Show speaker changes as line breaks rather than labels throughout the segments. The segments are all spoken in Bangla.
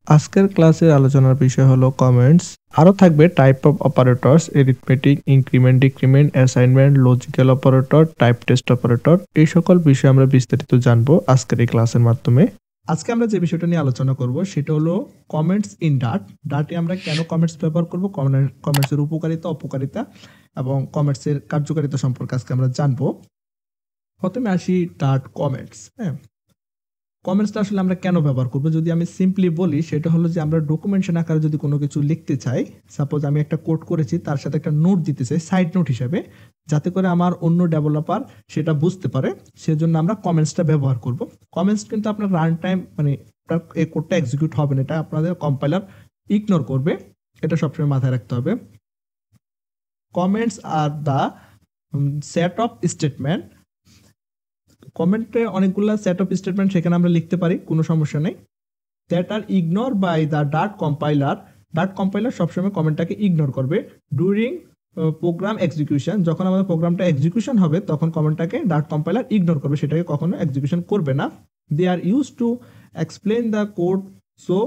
আজকের ক্লাসের আলোচনার বিষয় হলো কমেন্টস। আরও থাকবে type of operators, arithmetic, increment, decrement, assignment, logical operator, type test operator. এই সকল বিষয় আমরা বিস্তারিত জানবো আজকের এই ক্লাসের মাধ্যমে। আজকে আমরা যে বিষয়টা নিয়ে আলোচনা করব সেটা হলো কমেন্টস ইন ডার্ট। ডার্টে আমরা কেন কমেন্টস ব্যবহার করব, কমেন্টসের উপকারিতা, অপকারিতা এবং কমেন্টসের কার্যকারিতা সম্পর্কে আজকে আমরা জানবো। প্রথমে আসি ডার্ট কমেন্টস। কমেন্টসটা আসলে আমরা কেন ব্যবহার করবো, যদি আমি সিম্পলি বলি সেটা হলো যে আমরা ডকুমেন্টেশন আকারে যদি কোনো কিছু লিখতে চাই, সাপোজ আমি একটা কোড করেছি তার সাথে একটা নোট দিতে চাই সাইড নোট হিসেবে, যাতে করে আমার অন্য ডেভেলপার সেটা বুঝতে পারে, সেজন্য আমরা কমেন্টসটা ব্যবহার করব। কমেন্টস কিন্তু আপনার রান টাইম মানে এই কোডটা এক্সিকিউট হবে না, এটা আপনাদের কম্পাইলার ইগনোর করবে, এটা সবসময় মাথায় রাখতে হবে। Comments are the set of statement. কমেন্টে অনেকগুলো সেট অফ স্টেটমেন্ট সেখানে আমরা লিখতে পারি, কোনো সমস্যা নেই। That are ignore by the Dart compiler. Dart compiler সবসময় কমেন্টটাকে ইগনোর করবে ডুরিং প্রোগ্রাম এক্সিকিউশন। যখন আমাদের প্রোগ্রামটা এক্সিকিউশন হবে তখন কমেন্টটাকে ডার্ট কম্পাইলার ইগনোর করবে, সেটাকে কখনো এক্সিকিউশন করবে না। They are use to explain the code so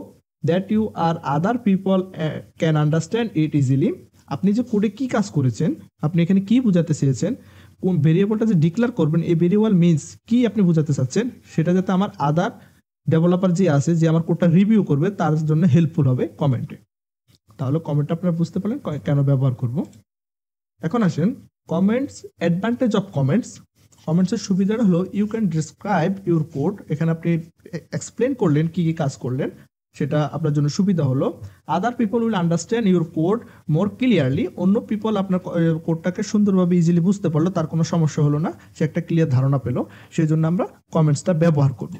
that you or other people can understand it easily. আপনি যে কোডে কি কাজ করেছেন, আপনি এখানে কি বোঝাতে চেয়েছেন, কোন ভেরিয়েবলটা যে ডিক্লেয়ার করবেন, এই ভেরিয়েবল মিনস কি আপনি বোঝাতে চাচ্ছেন, সেটা যাতে আমার আদার ডেভেলপার যে আছে, যে আমার কোডটা রিভিউ করবে, তার জন্য হেল্পফুল হবে কমেন্টে। তাহলে কমেন্টটা আপনারা বুঝতে পারলেন কেন ব্যবহার করব। এখন আসেন কমেন্টস, অ্যাডভান্টেজ অফ কমেন্টস। কমেন্টসের সুবিধাটা হলো you can describe your code. এখানে আপনি এক্সপ্লেন করলেন কি কি কাজ করলেন, সেটা আপনার জন্য সুবিধা হলো। Other people will understand your code more clearly. অন্য পিপল আপনার কোডটাকে সুন্দরভাবে ইজিলি বুঝতে পারলো, তার কোনো সমস্যা হলো না, সে একটা ক্লিয়ার ধারণা পেলো, সেই জন্য আমরা কমেন্টসটা ব্যবহার করব।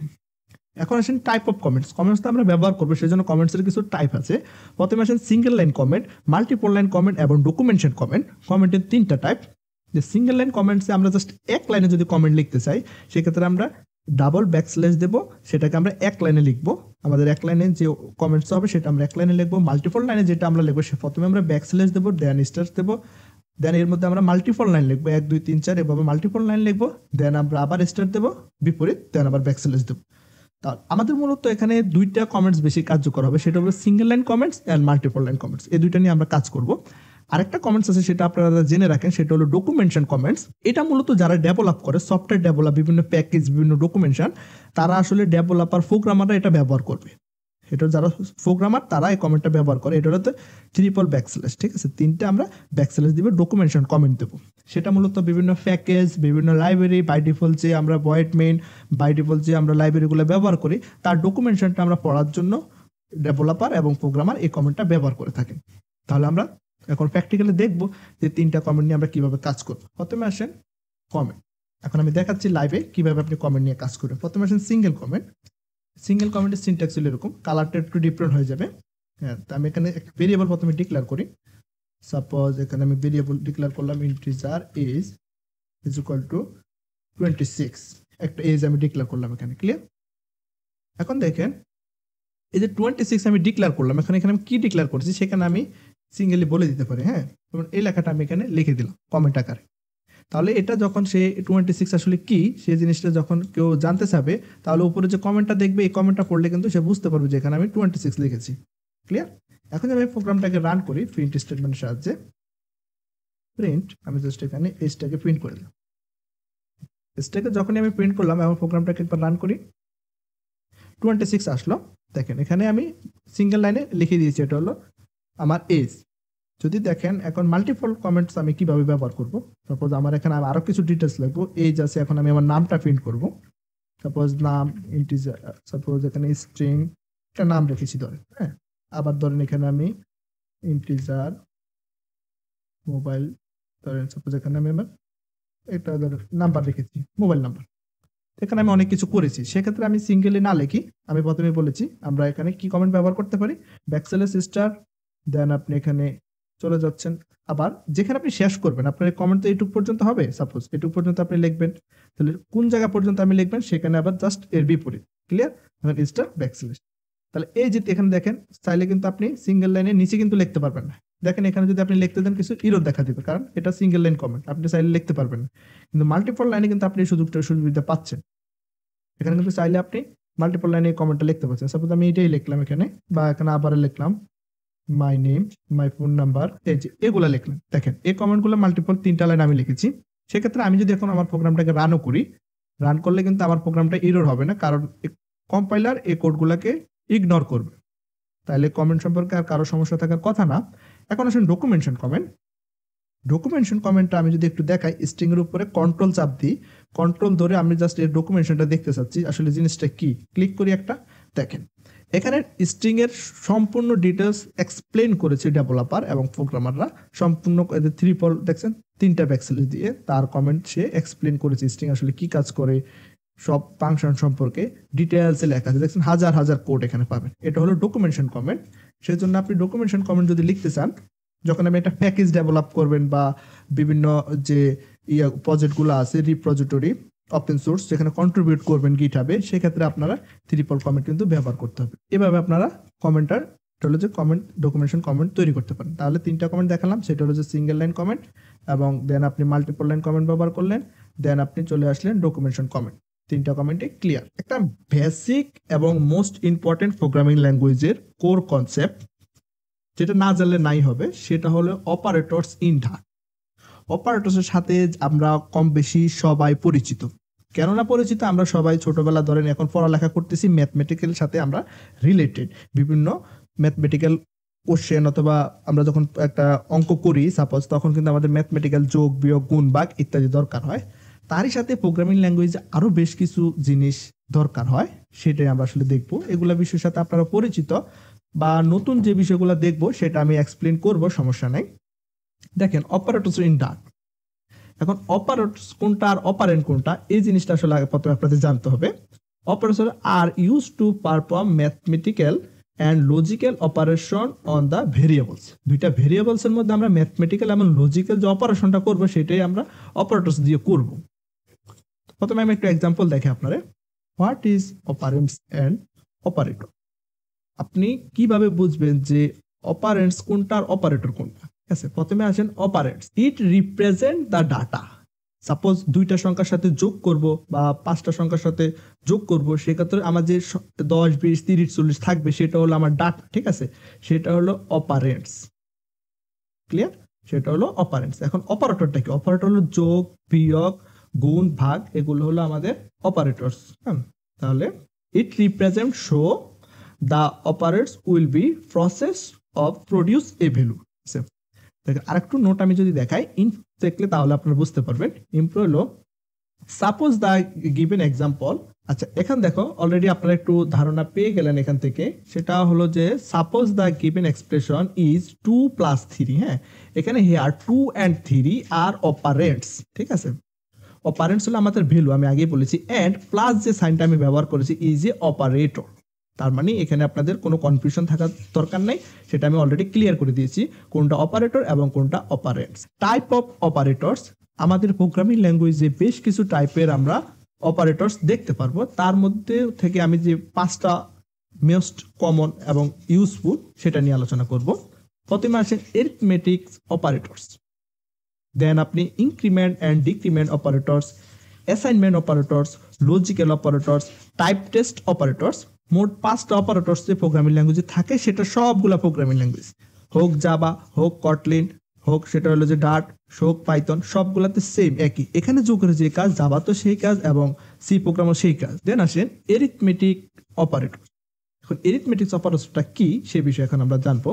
এখন আসেন টাইপ অফ কমেন্টস। কমেন্টস আমরা ব্যবহার করবো, সেই জন্য কমেন্টসের কিছু টাইপ আছে। প্রথমে আসেন single line comment, multiple line comment এবং ডকুমেন্টেশন কমেন্ট। কমেন্টের তিনটা টাইপ। যে সিঙ্গেল লাইন কমেন্টসে আমরা জাস্ট এক লাইনে যদি কমেন্ট লিখতে চাই, সেক্ষেত্রে আমরা ডাবল ব্যাকস্ল্যাশ দেবো, সেটাকে আমরা এক লাইনে লিখবো। আমাদের এক লাইনে যে কমেন্টস হবে সেটা আমরা এক লাইনে লিখবো। মাল্টিপল লাইনে যেটা আমরা লিখবো, সে প্রথমে আমরা ব্যাকস্ল্যাশ দেবো, দেন স্টার দেবো, দেন এর মধ্যে আমরা মাল্টিপল লাইন লিখবো, 1 2 3 4 এভাবে মাল্টিপল লাইন লিখবো, দেন আমরা আবার স্টার দেবো বিপরীত, দেন আবার ব্যাকস্ল্যাশ দেবো। তা আমাদের মূলত এখানে দুইটা কমেন্টস বেশি কার্যকর হবে, সেটা হলো single line comments and multiple line comments. এই দুইটা নিয়ে আমরা কাজ করব। আরেকটা কমেন্টস আছে, সেটা আপনারা জেনে রাখেন, সেটা হলো ডকুমেন্টেশন কমেন্টস। এটা মূলত যারা ডেভেলপ করে, সফটওয়্যার ডেভেলপ, বিভিন্ন প্যাকেজ, বিভিন্ন ডকুমেন্টেশন, তারা আসলে ডেভেলপার, প্রোগ্রামাররা এটা ব্যবহার করবে। এটা যারা প্রোগ্রামার তারা এই কমেন্টটা ব্যবহার করে। এটা হচ্ছে ট্রিপল ব্যাকস্ল্যাশ, ঠিক আছে, তিনটা আমরা ব্যাকস্ল্যাশ দিব, ডকুমেন্টেশন কমেন্ট দেবো। সেটা মূলত বিভিন্ন প্যাকেজ, বিভিন্ন লাইব্রেরি, বাই ডিফল্ট যে আমরা ভয়েড মেইন, বাই ডিফল্ট যে আমরা লাইব্রেরিগুলো ব্যবহার করি, তার ডকুমেন্টেশনটা আমরা পড়ার জন্য ডেভেলপার এবং প্রোগ্রামার এই কমেন্টটা ব্যবহার করে থাকেন। তাহলে আমরা এখন প্র্যাকটিক্যালি দেখবো যে তিনটা কমেন্ট নিয়ে আমরা কিভাবে কাজ করবো। প্রথমে আসেন কমেন্ট। এখন আমি দেখাচ্ছি লাইভে কিভাবে আপনি কমেন্ট নিয়ে কাজ করবেন। প্রথমে আসেন সিঙ্গেল কমেন্ট। সিঙ্গেল কমেন্টের সিনট্যাক্স হলো এরকম, কালারটা একটু ডিফারেন্ট হয়ে যাবে। হ্যাঁ, তো আমি এখানে একটা ভেরিয়েবল প্রথমে ডিক্লেয়ার করি। সাপোজ এখানে আমি ভেরিয়েবল ডিক্লেয়ার করলাম integer age is equal to 26। একটা এজ আমি ডিক্লেয়ার করলাম এখানে, ক্লিয়ার। এখন দেখেন এই যে 26 আমি ডিক্লেয়ার করলাম, এখানে আমি কি ডিক্লেয়ার করছি সেখানে আমি সিঙ্গেলি বলে দিতে পারি। হ্যাঁ, যেমন এই লেখাটা আমি এখানে লিখে দিলাম কমেন্ট আকারে। তাহলে এটা যখন সে 26 আসলে কি, সেই জিনিসটা যখন কেউ জানতে চাবে, তাহলে উপরে যে কমেন্টটা দেখবে, এই কমেন্টটা পড়লে কিন্তু সে বুঝতে পারবে যে এখানে আমি 26 লিখেছি, ক্লিয়ার। এখন আমি প্রোগ্রামটাকে রান করি প্রিন্ট স্টেটমেন্টের সাহায্যে। প্রিন্ট, আমি জাস্ট এখানে এজটাকে প্রিন্ট করে দিলাম। এজটাকে যখনই আমি প্রিন্ট করলাম, এবং প্রোগ্রামটাকে একবার রান করি, 26 আসলো। দেখেন এখানে আমি সিঙ্গেল লাইনে লিখে দিয়েছি এটা হলো আমার এজ। যদি দেখেন এখন মাল্টিপল কমেন্টস আমি কিভাবে ব্যবহার করব, সাপোজ আমার এখানে আরো কিছু ডিটেলস লাগবে, এজ আছে, এখন আমি আমার নামটা প্রিন্ট করব। সাপোজ নাম ইন্টিজার, সাপোজ এখানে স্ট্রিং একটা নাম রেখেছি ধরেন, হ্যাঁ। আবার ধরেন এখানে আমি ইন্টিজার মোবাইল, ধরেন সাপোজ এখানে আমি আমার একটা নাম্বার রেখেছি, মোবাইল নাম্বার। এখানে আমি অনেক কিছু করেছি, সেক্ষেত্রে আমি সিঙ্গেলি না লিখি, আমি প্রথমে বলেছি আমরা এখানে কি কমেন্ট ব্যবহার করতে পারি, ব্যাকস্ল্যাশ স্টার, দেন আপনি এখানে চলে যাচ্ছেন, আবার যেখানে আপনি শেষ করবেন, আপনার কমেন্ট তো এইটুক পর্যন্ত হবে, সাপোজ এটুক পর্যন্ত আপনি লিখবেন, তাহলে কোন জায়গা পর্যন্ত আমি লিখবেন সেখানে আবার জাস্ট এর বিপরীত, ক্লিয়ার, স্টার ব্যাকস্ল্যাশ। তাহলে এই যে এখানে দেখেন, চাইলে কিন্তু আপনি সিঙ্গেল লাইনের নিচে কিন্তু লিখতে পারবেন না। দেখেন এখানে যদি আপনি লিখতে দেন কিছু ইরর দেখা দিবে, কারণ এটা সিঙ্গেল লাইন কমেন্ট, আপনি চাইলে লিখতে পারবেন না। কিন্তু মাল্টিপল লাইনে কিন্তু আপনি সুবিধা পাচ্ছেন। এখানে কিন্তু চাইলে আপনি মাল্টিপল লাইনে এই কমেন্টটা লিখতে পারছেন। সাপোজ আমি এটাই লিখলাম এখানে, বা এখানে আবার লিখলাম my name, my phone number, এই যে এগুলো লিখলাম। দেখেন এই কমেন্টগুলো মাল্টিপল 3টা লাইন আমি লিখেছি। সেক্ষেত্রে আমি যদি এখন আমার প্রোগ্রামটাকে রানও করি, রান করলে কিন্তু আমার প্রোগ্রামটা এরর হবে না, কারণ কম্পাইলার এই কোডগুলোকে ইগনোর করবে। তাহলে কমেন্ট সম্পর্কে আর কারো সমস্যা থাকার কথা না। এখন আসেন ডকুমেন্টেশন কমেন্ট। ডকুমেন্টেশন কমেন্টটা আমি যদি একটু দেখাই, স্ট্রিং এর উপরে কন্ট্রোল চাপ দিই, কন্ট্রোল ধরে আমি জাস্ট এর ডকুমেন্টেশনটা দেখতে চাচ্ছি আসলে জিনিসটা কি, ক্লিক করি একটা। দেখেন এখানে স্ট্রিং এর সম্পূর্ণ ডিটেলস এক্সপ্লেন করেছে ডেভেলপার এবং প্রোগ্রামাররা, সম্পূর্ণ 3 দেখছেন 3টা প্যাক্সেল দিয়ে তার কমেন্ট সে এক্সপ্লেন করেছে স্ট্রিং আসলে কি কাজ করে, সব ফাংশন সম্পর্কে ডিটেলসে লেখা আছে। দেখছেন হাজার হাজার কোড এখানে পাবেন। এটা হলো ডকুমেন্টেশন কমেন্ট। সেই জন্য আপনি ডকুমেন্টেশন কমেন্ট যদি লিখতে চান, যখন আপনি একটা প্যাকেজ ডেভেলপ করবেন বা বিভিন্ন যে প্রজেক্টগুলো আছে রিপোজিটরি ওপেন সোর্স যেখানে কন্ট্রিবিউট করবেন গিটহাবে, সেক্ষেত্রে আপনারা ট্রিপল কমেন্ট কিন্তু ব্যবহার করতে হবে। এভাবে আপনারা কমেন্টার হলো যে কমেন্ট ডকুমেন্টেশন কমেন্ট তৈরি করতে পারেন। তাহলে 3টা কমেন্ট দেখালাম, সেটা হলো যে সিঙ্গেল লাইন কমেন্ট, এবং দেন আপনি মাল্টিপল লাইন কমেন্ট ব্যবহার করলেন, দেন আপনি চলে আসলেন ডকুমেন্টেশন কমেন্ট। 3টা কমেন্টে ক্লিয়ার। একটা বেসিক এবং মোস্ট ইম্পর্টেন্ট প্রোগ্রামিং ল্যাঙ্গুয়েজের কোর কনসেপ্ট যেটা না জানলে নাই হবে, সেটা হলো অপারেটরস ইন ডার্ট। অপারেটরসের সাথে আমরা কম বেশি সবাই পরিচিত। কেননা পরিচিত, আমরা সবাই ছোটবেলা ধরেন এখন পড়ালেখা করতেছি, ম্যাথমেটিক্যাল সাথে আমরা রিলেটেড বিভিন্ন ম্যাথমেটিক্যাল কোশ্চেন, অথবা আমরা যখন একটা অঙ্ক করি সাপোজ, তখন কিন্তু আমাদের ম্যাথমেটিক্যাল যোগ বিয়োগ গুণ ভাগ ইত্যাদি দরকার হয়। তারই সাথে প্রোগ্রামিং ল্যাঙ্গুয়েজে আরও বেশ কিছু জিনিস দরকার হয়, সেটাই আমরা আসলে দেখবো। এগুলা বিষয়ের সাথে আপনারা পরিচিত, বা নতুন যে বিষয়গুলো দেখবো সেটা আমি এক্সপ্লেন করব, সমস্যা নাই। দেখেন অপারেটরস ইন ডার্ট। এখন অপারেটরস কোনটা আর অপারেন্ট কোনটা, এই জিনিসটা আসলে প্রথমে আপনাদের জানতে হবে। Operators are use to perform mathematical and logical operation on the variables. দুইটা ভেরিয়েবলস এর মধ্যে আমরা ম্যাথমেটিক্যাল এবং লজিক্যাল যে অপারেশনটা করবো সেটাই আমরা অপারেটরস দিয়ে করব। প্রথমে আমি একটু এক্সাম্পল দেখি আপনারা। What is operands and operator? আপনি কিভাবে বুঝবেন যে অপারেন্টস কোনটা আর অপারেটর কোনটা? ঠিক আছে, প্রথমে আসেন অপারেন্টস। ইট রিপ্রেজেন্ট দ্য ডাটা। সাপোজ 2টা সংখ্যার সাথে যোগ করব বা 5টা সংখ্যার সাথে যোগ করব, সেক্ষেত্রে আমার যে 10, 20, 30, 40 থাকবে সেটা হলো আমার ডাটা। ঠিক আছে, সেটা হলো অপারেন্টস। ক্লিয়ার? সেটা হলো অপারেন্টস। এখন অপারেটরটা কি? অপারেটর হলো যোগ বিয়োগ গুণ ভাগ, এগুলো হলো আমাদের অপারেটরস। তাহলে it represents the operators will be process of produce a value। দেখেন আরেকটু নোট আমি যদি দেখাই ইন দেখলে তাহলে আপনারা বুঝতে পারবেন। ইমপ্রো হলো সাপোজ দ্য গিভেন এক্সাম্পল। আচ্ছা এখানে দেখো অলরেডি আপনারা একটু ধারণা পেয়ে গেলেন এখান থেকে, সেটা হলো যে suppose the given expression is 2 + 3। হ্যাঁ, এখানে হিয়ার 2 and 3 আর অপারেটস। ঠিক আছে, অপারেন্টস হলো আমাদের ভ্যালু, আমি আগেই বলেছি, এন্ড প্লাস যে সাইনটা আমি ব্যবহার করেছি ইজ এ অপারেটর। তার মানে এখানে আপনাদের কোনো কনফিউশন থাকার দরকার নাই, সেটা আমি অলরেডি ক্লিয়ার করে দিয়েছি কোনটা অপারেটর এবং কোনটা অপারেটস। টাইপ অফ অপারেটরস, আমাদের প্রোগ্রামিং ল্যাঙ্গুয়েজে বেশ কিছু টাইপের আমরা অপারেটরস দেখতে পারবো। তার মধ্যে থেকে আমি যে 5টা মোস্ট কমন এবং ইউজফুল সেটা নিয়ে আলোচনা করব। প্রথমে আসেন এরিথমেটিক অপারেটরস, দেন আপনি increment and decrement operators, assignment operators, logical operators, type test operators. মোট 5টা অপারেটরস যে প্রোগ্রামিং ল্যাঙ্গুয়েজে থাকে, সেটা সবগুলা প্রোগ্রামিং ল্যাঙ্গুয়েজ, হোক জাভা, হোক কটলিন, হোক সেটা হলো যে ডার্ট, হোক পাইথন, সবগুলাতে সেম একই। এখানে যোগ করে যে কাজ, জাভা তো সেই কাজ এবং সি প্রোগ্রামও সেই কাজ। দেন আসেন এরিথমেটিক অপারেটর। এখন এরিথমেটিক অপারেটরটা কি সে বিষয়ে এখন আমরা জানবো।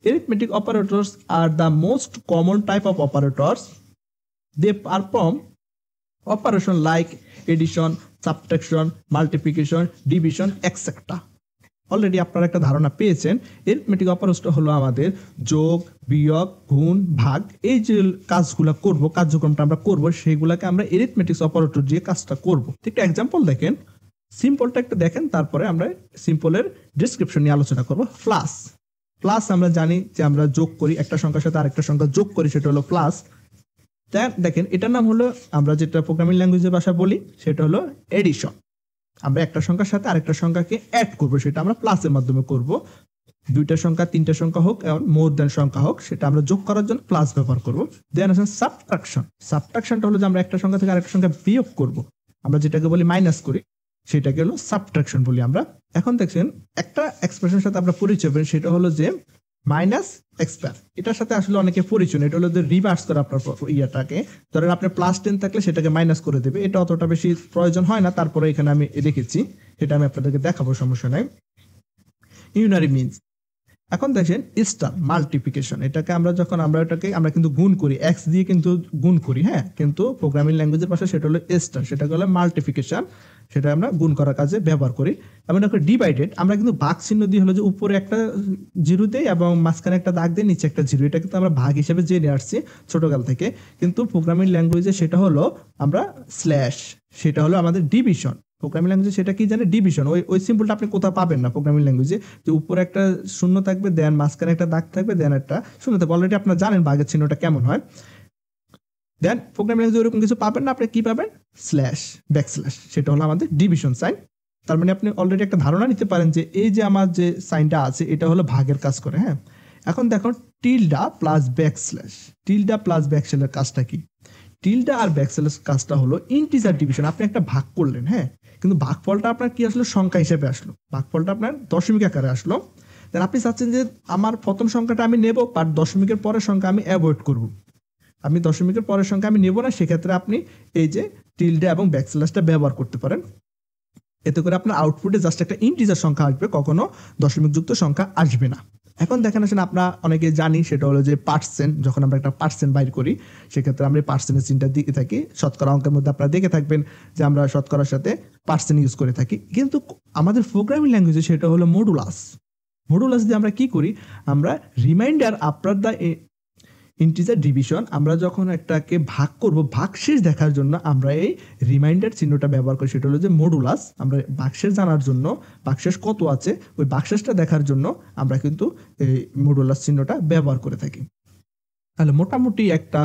Arithmetic operators are the most common type of operators. They perform operation like addition, subtraction, multiplication, division, etc. Already আপনারা একটা ধারণা পেয়েছেন। এরিথমেটিক অপারেটর হলো আমাদের যোগ বিয়োগ গুণ ভাগ, এই যে কাজগুলো করব, কার্যক্রমটা আমরা করব, সেইগুলোকে আমরা এরিথমেটিক অপারেটর দিয়ে কাজটা করব। একটা এক্সাম্পল দেখেন, সিম্পলটা একটা দেখেন, তারপরে আমরা সিম্পলের ডেসক্রিপশন নিয়ে আলোচনা করব। প্লাস প্লাস আমরা জানি যে আমরা যোগ করি, একটা সংখ্যার সাথে আরেকটা সংখ্যা যোগ করি, সেটা হলো প্লাস। দেখেন এটার নাম হলো, আমরা যেটা প্রোগ্রামিং ল্যাঙ্গুয়েজের ভাষা বলি সেটা হলো এডিশন। আমরা একটা সংখ্যার সাথে আরেকটা সংখ্যাকে অ্যাড করব, সেটা আমরা প্লাসের মাধ্যমে করব। 2টা সংখ্যা 3টা সংখ্যা হোক, মোর দ্যান সংখ্যা হোক, সেটা আমরা যোগ করার জন্য প্লাস ব্যবহার করব। দেন আছে সাবট্রাকশন। সাবট্রাকশনটা হলো যে আমরা একটা সংখ্যা থেকে আরেকটা সংখ্যা বিয়োগ করব, আমরা যেটাকে বলি মাইনাস করি। সেটাকে হলো সাবট্রাকশন বলি আমরা। এখন দেখছেন একটা এক্সপ্রেশনের সাথে আমরা পরিচয় পাই, সেটা হলো যে মাইনাস এক্সপার। এটার সাথে আসলে অনেকে পরিচয়, এটা হলো যে রিভার্স করে আপনার ইয়াটাকে, ধরেন আপনার +10 থাকলে সেটাকে মাইনাস করে দেবে। এটা অতটা বেশি প্রয়োজন হয় না, তারপরে এখানে আমি রেখেছি, এটা আমি আপনাদেরকে দেখাবো, সমস্যা নাই। Unary means. এখন দেখেন স্টার মাল্টিপ্লিকেশন, এটাকে আমরা যখন আমরা কিন্তু গুণ করি, এক্স দিয়ে কিন্তু গুণ করি, হ্যাঁ, কিন্তু প্রোগ্রামিং ল্যাঙ্গুয়েজের ভাষায় সেটা হলো স্টার, সেটাকে হলো মাল্টিপ্লিকেশন, সেটা আমরা গুণ করার কাজে ব্যবহার করি। এবং ডিভাইডেড, আমরা কিন্তু ভাগ চিহ্ন দিয়ে হলো যে উপরে একটা জিরো দেই এবং মাঝখানে একটা দাগ দিয়ে নিচে একটা জিরো, এটা কিন্তু আমরা ভাগ হিসেবে জেনে আসছি ছোটকাল থেকে। কিন্তু প্রোগ্রামিং ল্যাঙ্গুয়েজে সেটা হলো আমরা স্ল্যাশ, সেটা হলো আমাদের ডিভিশন। প্রোগ্রামিং ল্যাঙ্গুয়েজে সেটা কি জানে, ডিভিশন। ওই সিম্বলটা আপনি কোথাও পাবেন না প্রোগ্রামিং ল্যাঙ্গুয়েজে, যে উপরে একটা শূন্য থাকবে, দেন মাঝখানে একটা দাগ থাকবে, দেন একটা শূন্য থাকবে। অলরেডি আপনারা জানেন ভাগের চিহ্নটা কেমন হয়। দেন প্রোগ্রামিং ল্যাঙ্গুয়েজে ওরকম কিছু পাবেন না, আপনি কি পাবেন, স্ল্যাশ, ব্যাকস্ল্যাশ, সেটা হলো আমাদের ডিভিশন সাইন। তার মানে আপনি অলরেডি একটা ধারণা নিতে পারেন যে এই যে আমার যে সাইনটা আছে এটা হলো ভাগের কাজ করে, হ্যাঁ। এখন দেখুন Tilda plus backslash, Tilda plus ব্যাকস্ল্যাশের কাজটা কি? টিলডা আর ব্যাকস্ল্যাশ কাজটা হলো ইন্টিজার ডিভিশন। আপনি একটা ভাগ করলেন, হ্যাঁ, কিন্তু ভাগফলটা আপনার কি আসলো, সংখ্যা হিসেবে আসলো, ভাগফলটা আপনার দশমিক আকারে আসলো। দেন আপনি চাচ্ছেন যে আমার প্রথম সংখ্যাটা আমি নেব, বাট দশমিকের পরের সংখ্যা আমি অ্যাভয়েড করব, আমি দশমিকের পরের সংখ্যা আমি নেব না, সেক্ষেত্রে আপনি এই যে টিলডা এবং ব্যাকস্ল্যাশটা ব্যবহার করতে পারেন। এতে করে আপনার আউটপুটে জাস্ট একটা ইন্টিজার সংখ্যা আসবে, কখনো দশমিক যুক্ত সংখ্যা আসবে না। এখন দেখেন আসেন, আমরা অনেকে জানি সেটা হলো যে পার্সেন্ট, যখন আমরা একটা পার্সেন্ট বাইর করি সেক্ষেত্রে আমরা পার্সেন্টের চিহ্নটা দিকে থাকি। শতকরা অঙ্কের মধ্যে আপনারা দেখে থাকবেন যে আমরা শতকরার সাথে পার্সেন্ট ইউজ করে থাকি, কিন্তু আমাদের প্রোগ্রামিং ল্যাঙ্গুয়েজে সেটা হলো মডুলাস। মডুলাস দিয়ে আমরা কি করি, আমরা reminder after the integer division, আমরা যখন একটাকে ভাগ করব, ভাগশেষ দেখার জন্য আমরা এই রিমাইন্ডার চিহ্নটা ব্যবহার করি, সেটা হলো যে মডুলাস। আমরা ভাগশেষ জানার জন্য, ভাগশেষ কত আছে ওই ভাগশেষটা দেখার জন্য আমরা কিন্তু এই মডুলাস চিহ্নটা ব্যবহার করে থাকি। তাহলে মোটামুটি একটা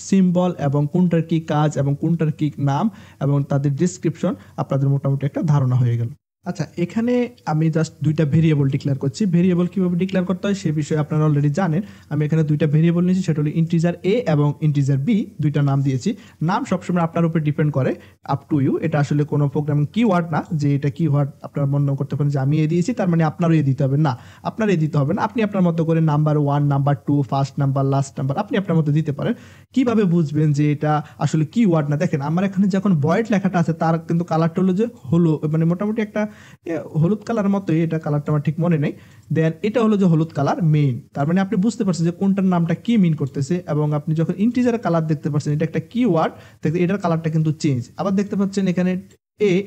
সিম্বল এবং কোনটার কি কাজ এবং কোনটার কি নাম এবং তাদের ডিসক্রিপশন আপনাদের মোটামুটি একটা ধারণা হয়ে গেল। আচ্ছা, এখানে আমি জাস্ট দুইটা ভেরিয়েবল ডিক্লেয়ার করছি। ভেরিয়েবল কিভাবে ডিক্লেয়ার করতে হয় সে বিষয়ে আপনারা অলরেডি জানেন। আমি এখানে দুইটা ভেরিয়েবল নিয়েছি, সেটা হলো ইন্টিজার এ এবং ইন্টিজার বি, দুইটা নাম দিয়েছি। নাম সবসময় আপনার উপর ডিপেন্ড করে, আপ টু ইউ। এটা আসলে কোনো প্রোগ্রামিং কিওয়ার্ড না যে এটা কিওয়ার্ড আপনারা মনে করতে পারেন যে আমি এ দিয়েছি তার মানে আপনারও এ দিতে হবে, না, আপনার এ দিতে হবে না। আপনি আপনার মতো করে number 1, number 2, first number, last number আপনি আপনার মতো দিতে পারেন। কিভাবে বুঝবেন যে এটা আসলে কিওয়ার্ড না, দেখেন আমার এখানে যখন ভয়েড লেখাটা আছে তার কিন্তু কালারটা হলো যে হলো, মানে মোটামুটি একটা হলুদ কালার মতোই, এটা কালারটা আমার ঠিক মনে নেই। দেন এটা হলো যে হলুদ কালার মেইন, তার মানে আপনি বুঝতে পারছেন যে কোনটার নামটা কি মিন করতেছে। এবং আপনি যখন ইন্টিজারের কালার দেখতে পাচ্ছেন, এটা একটা কিওয়ার্ড, দেখতে এটার কালারটা কিন্তু চেঞ্জ। আবার দেখতে পাচ্ছেন এখানে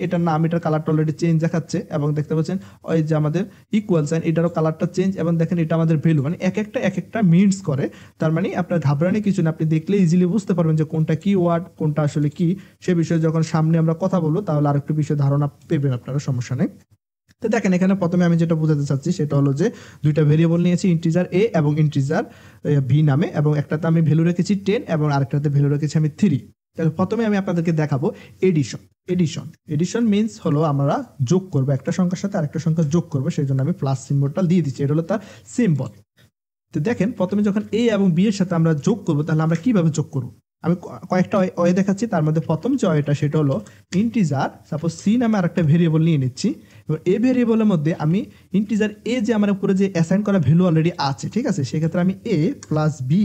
এটার নাম, এটার কালারটা অলরেডি চেঞ্জ দেখাচ্ছে। এবং দেখতে পাচ্ছেন ওই যে আমাদের ইকুয়াল সাইন, এটারও কালারটা চেঞ্জ। এবং দেখেন এটা আমাদের ভ্যালু, মানে এক একটা মিনস করে। তার মানে আপনার ঘাবড়ানি কিছু না, আপনি দেখলে ইজিলি বুঝতে পারবেন যে কোনটা কি ওয়ার্ড, কোনটা আসলে কি। সে বিষয়ে যখন সামনে আমরা কথা বলবো তাহলে আরেকটু বিষয়ে ধারণা পেবেন আপনারা, সমস্যা নেই। তো দেখেন এখানে প্রথমে আমি যেটা বোঝাতে চাচ্ছি সেটা হলো যে দুইটা ভেরিয়েবল নিয়েছি, ইন্টিজার এ এবং ইন্টিজার ভি নামে, এবং একটাতে আমি ভ্যালু রেখেছি 10 এবং আরেকটাতে ভ্যালু রেখেছি আমি 3। তাহলে প্রথমে আমি আপনাদেরকে দেখাবো এডিশন। এডিশন মিনস হলো আমরা যোগ করবো, একটা সংখ্যার সাথে আরেকটা সংখ্যা যোগ করবো, সেই জন্য আমি প্লাস সিম্বলটা দিয়ে দিচ্ছি, এটা হলো তার সিম্বল। তো দেখেন প্রথমে যখন এ এবং বি এর সাথে আমরা যোগ করবো তাহলে আমরা কিভাবে যোগ করবো, আমি কয়েকটা ওয়ে দেখাচ্ছি। তার মধ্যে প্রথম যে ওয়েটা সেটা হলো ইন্টিজার, সাপোজ সি নামে আরেকটা ভেরিয়েবল নিয়ে নিচ্ছি, এবং এই ভেরিয়েবলের মধ্যে আমি ইন্টিজার এ যে আমার উপরে যে অ্যাসাইন করা ভ্যালু অলরেডি আছে, ঠিক আছে, সেক্ষেত্রে আমি এ প্লাস বি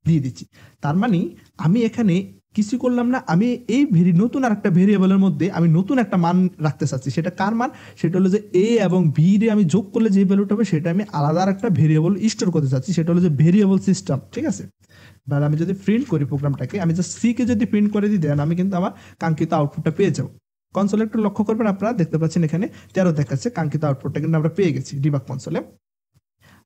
দিয়ে দিচ্ছি। তার মানে আমি এখানে কিছু করলাম না, আমি এই নতুন আরেকটা ভেরিয়েবলের মধ্যে আমি নতুন একটা মান রাখতে চাচ্ছি। সেটা কার মান, সেটা হলো যে এ এবং বি রে আমি যোগ করলে যে ভ্যালুটা হবে সেটা আমি আলাদা আরেকটা ভেরিয়েবল স্টোর করতে চাচ্ছি, সেটা হলো যে ভেরিয়েবল সিস্টেম, ঠিক আছে। বা আমি যদি প্রিন্ট করি প্রোগ্রামটাকে, আমি জাস্ট সি কে যদি প্রিন্ট করে দিই দেন আমি কিন্তু আমার কাঙ্ক্ষিত আউটপুটটা পেয়ে যাবো। কনসোলে একটু লক্ষ্য করবেন, আপনারা দেখতে পাচ্ছেন এখানে 13 দেখাচ্ছে, কাঙ্ক্ষিত আউটপুটটা কিন্তু আমরা পেয়ে গেছি ডিবাগ কনসোলে।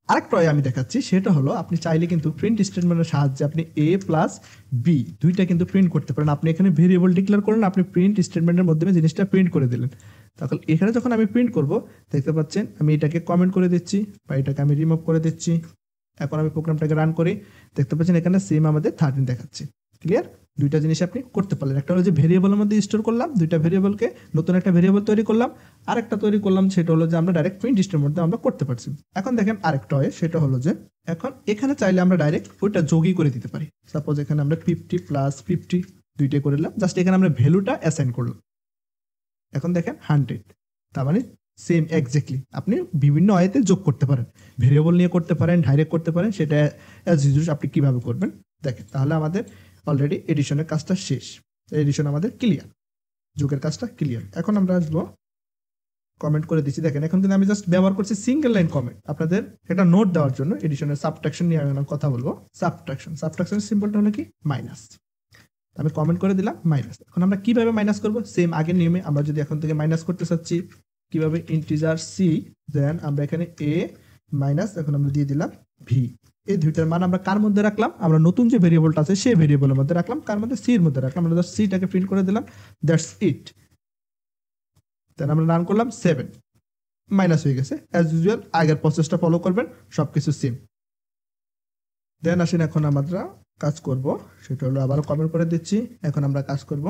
আরেকটা আমি দেখাচ্ছি, সেটা হলো আপনি চাইলে কিন্তু প্রিন্ট স্টেটমেন্টের সাহায্যে আপনি এ প্লাস বি দুইটা কিন্তু প্রিন্ট করতে পারেন। আপনি এখানে ভেরিয়েবল ডিক্লেয়ার করেন, আপনি প্রিন্ট স্টেটমেন্টের মাধ্যমে জিনিসটা প্রিন্ট করে দিলেন। তখন এখানে যখন আমি প্রিন্ট করব দেখতে পাচ্ছেন আমি এটাকে কমেন্ট করে দিচ্ছি বা এটাকে আমি রিমুভ করে দিচ্ছি। এখন আমি প্রোগ্রামটাকে রান করি, দেখতে পাচ্ছেন এখানে সেম আমাদের 13 দেখাচ্ছে। ক্লিয়ার? দুইটা জিনিস আপনি করতে পারলেন, একটা হলো যে ভেরিয়েবলের মধ্যে স্টোর করলাম দুইটা ভেরিয়েবলকে, নতুন একটা ভেরিয়েবল তৈরি করলাম, আরেকটা তৈরি করলাম সেটা হলো যে আমরা ডাইরেক্ট প্রিন্ট স্টেটমেন্টের মধ্যে আমরা করতে পারছি। এখন দেখেন আরেকটা হয়, সেটা হলো যে এখন এখানে চাইলে আমরা ডাইরেক্ট ওইটা যোগই করে দিতে পারি। সাপোজ এখানে আমরা 50 প্লাস 50 দুইটাই করে নিলাম, জাস্ট এখানে আমরা ভ্যালুটা অ্যাসাইন করলাম। এখন দেখেন 100, তার মানে সেম এক্স্যাক্টলি আপনি বিভিন্ন ওয়েতে যোগ করতে পারেন, ভেরিয়েবল নিয়ে করতে পারেন, ডাইরেক্ট করতে পারেন, সেটা অ্যাজ ইউজুয়াল আপনি কিভাবে করবেন দেখেন। তাহলে আমাদের অলরেডি এডিশনের কাজটা শেষ, এডিশন আমাদের ক্লিয়ার, যোগের কাজটা ক্লিয়ার। এখন আমরা আসবো কমেন্ট করে দিচ্ছি, দেখেন এখন কিন্তু আমি জাস্ট ব্যবহার করছি সিঙ্গেল লাইন কমেন্ট আপনাদের একটা নোট দেওয়ার জন্য। এডিশনের সাবট্রাকশন নিয়ে আমি কথা বলবো। সাবট্রাকশনের সিম্বলটা হলো কি মাইনাস, আমি কমেন্ট করে দিলাম মাইনাস। এখন আমরা কিভাবে মাইনাস করব, সেম আগের নিয়মে। আমরা যদি এখন থেকে মাইনাস করতে চাচ্ছি কিভাবে, ইন্টিজার সি, দেন আমরা এখানে এ মাইনাস, এখন আমরা দিয়ে দিলাম ভি। এই দুইটার মান আমরা কার মধ্যে রাখলাম, আমরা নতুন যে ভেরিয়েবলটা আছে সেই ভেরিয়েবলের মধ্যে রাখলাম, কার মধ্যে, সি এর মধ্যে রাখলাম। আমরা জাস্ট সিটাকে প্রিন্ট করে দিলাম, দ্যাটস ইট। দেন আমরা রান করলাম, 7 মাইনাস হয়ে গেছে। অ্যাজ ইউজুয়াল আগের প্রসেসটা ফলো করবেন, সবকিছু সেম। দেন আসেন এখন আমরা কাজ করব, সেটা হলো আবারও কমেন্ট করে দিচ্ছি। এখন আমরা কাজ করব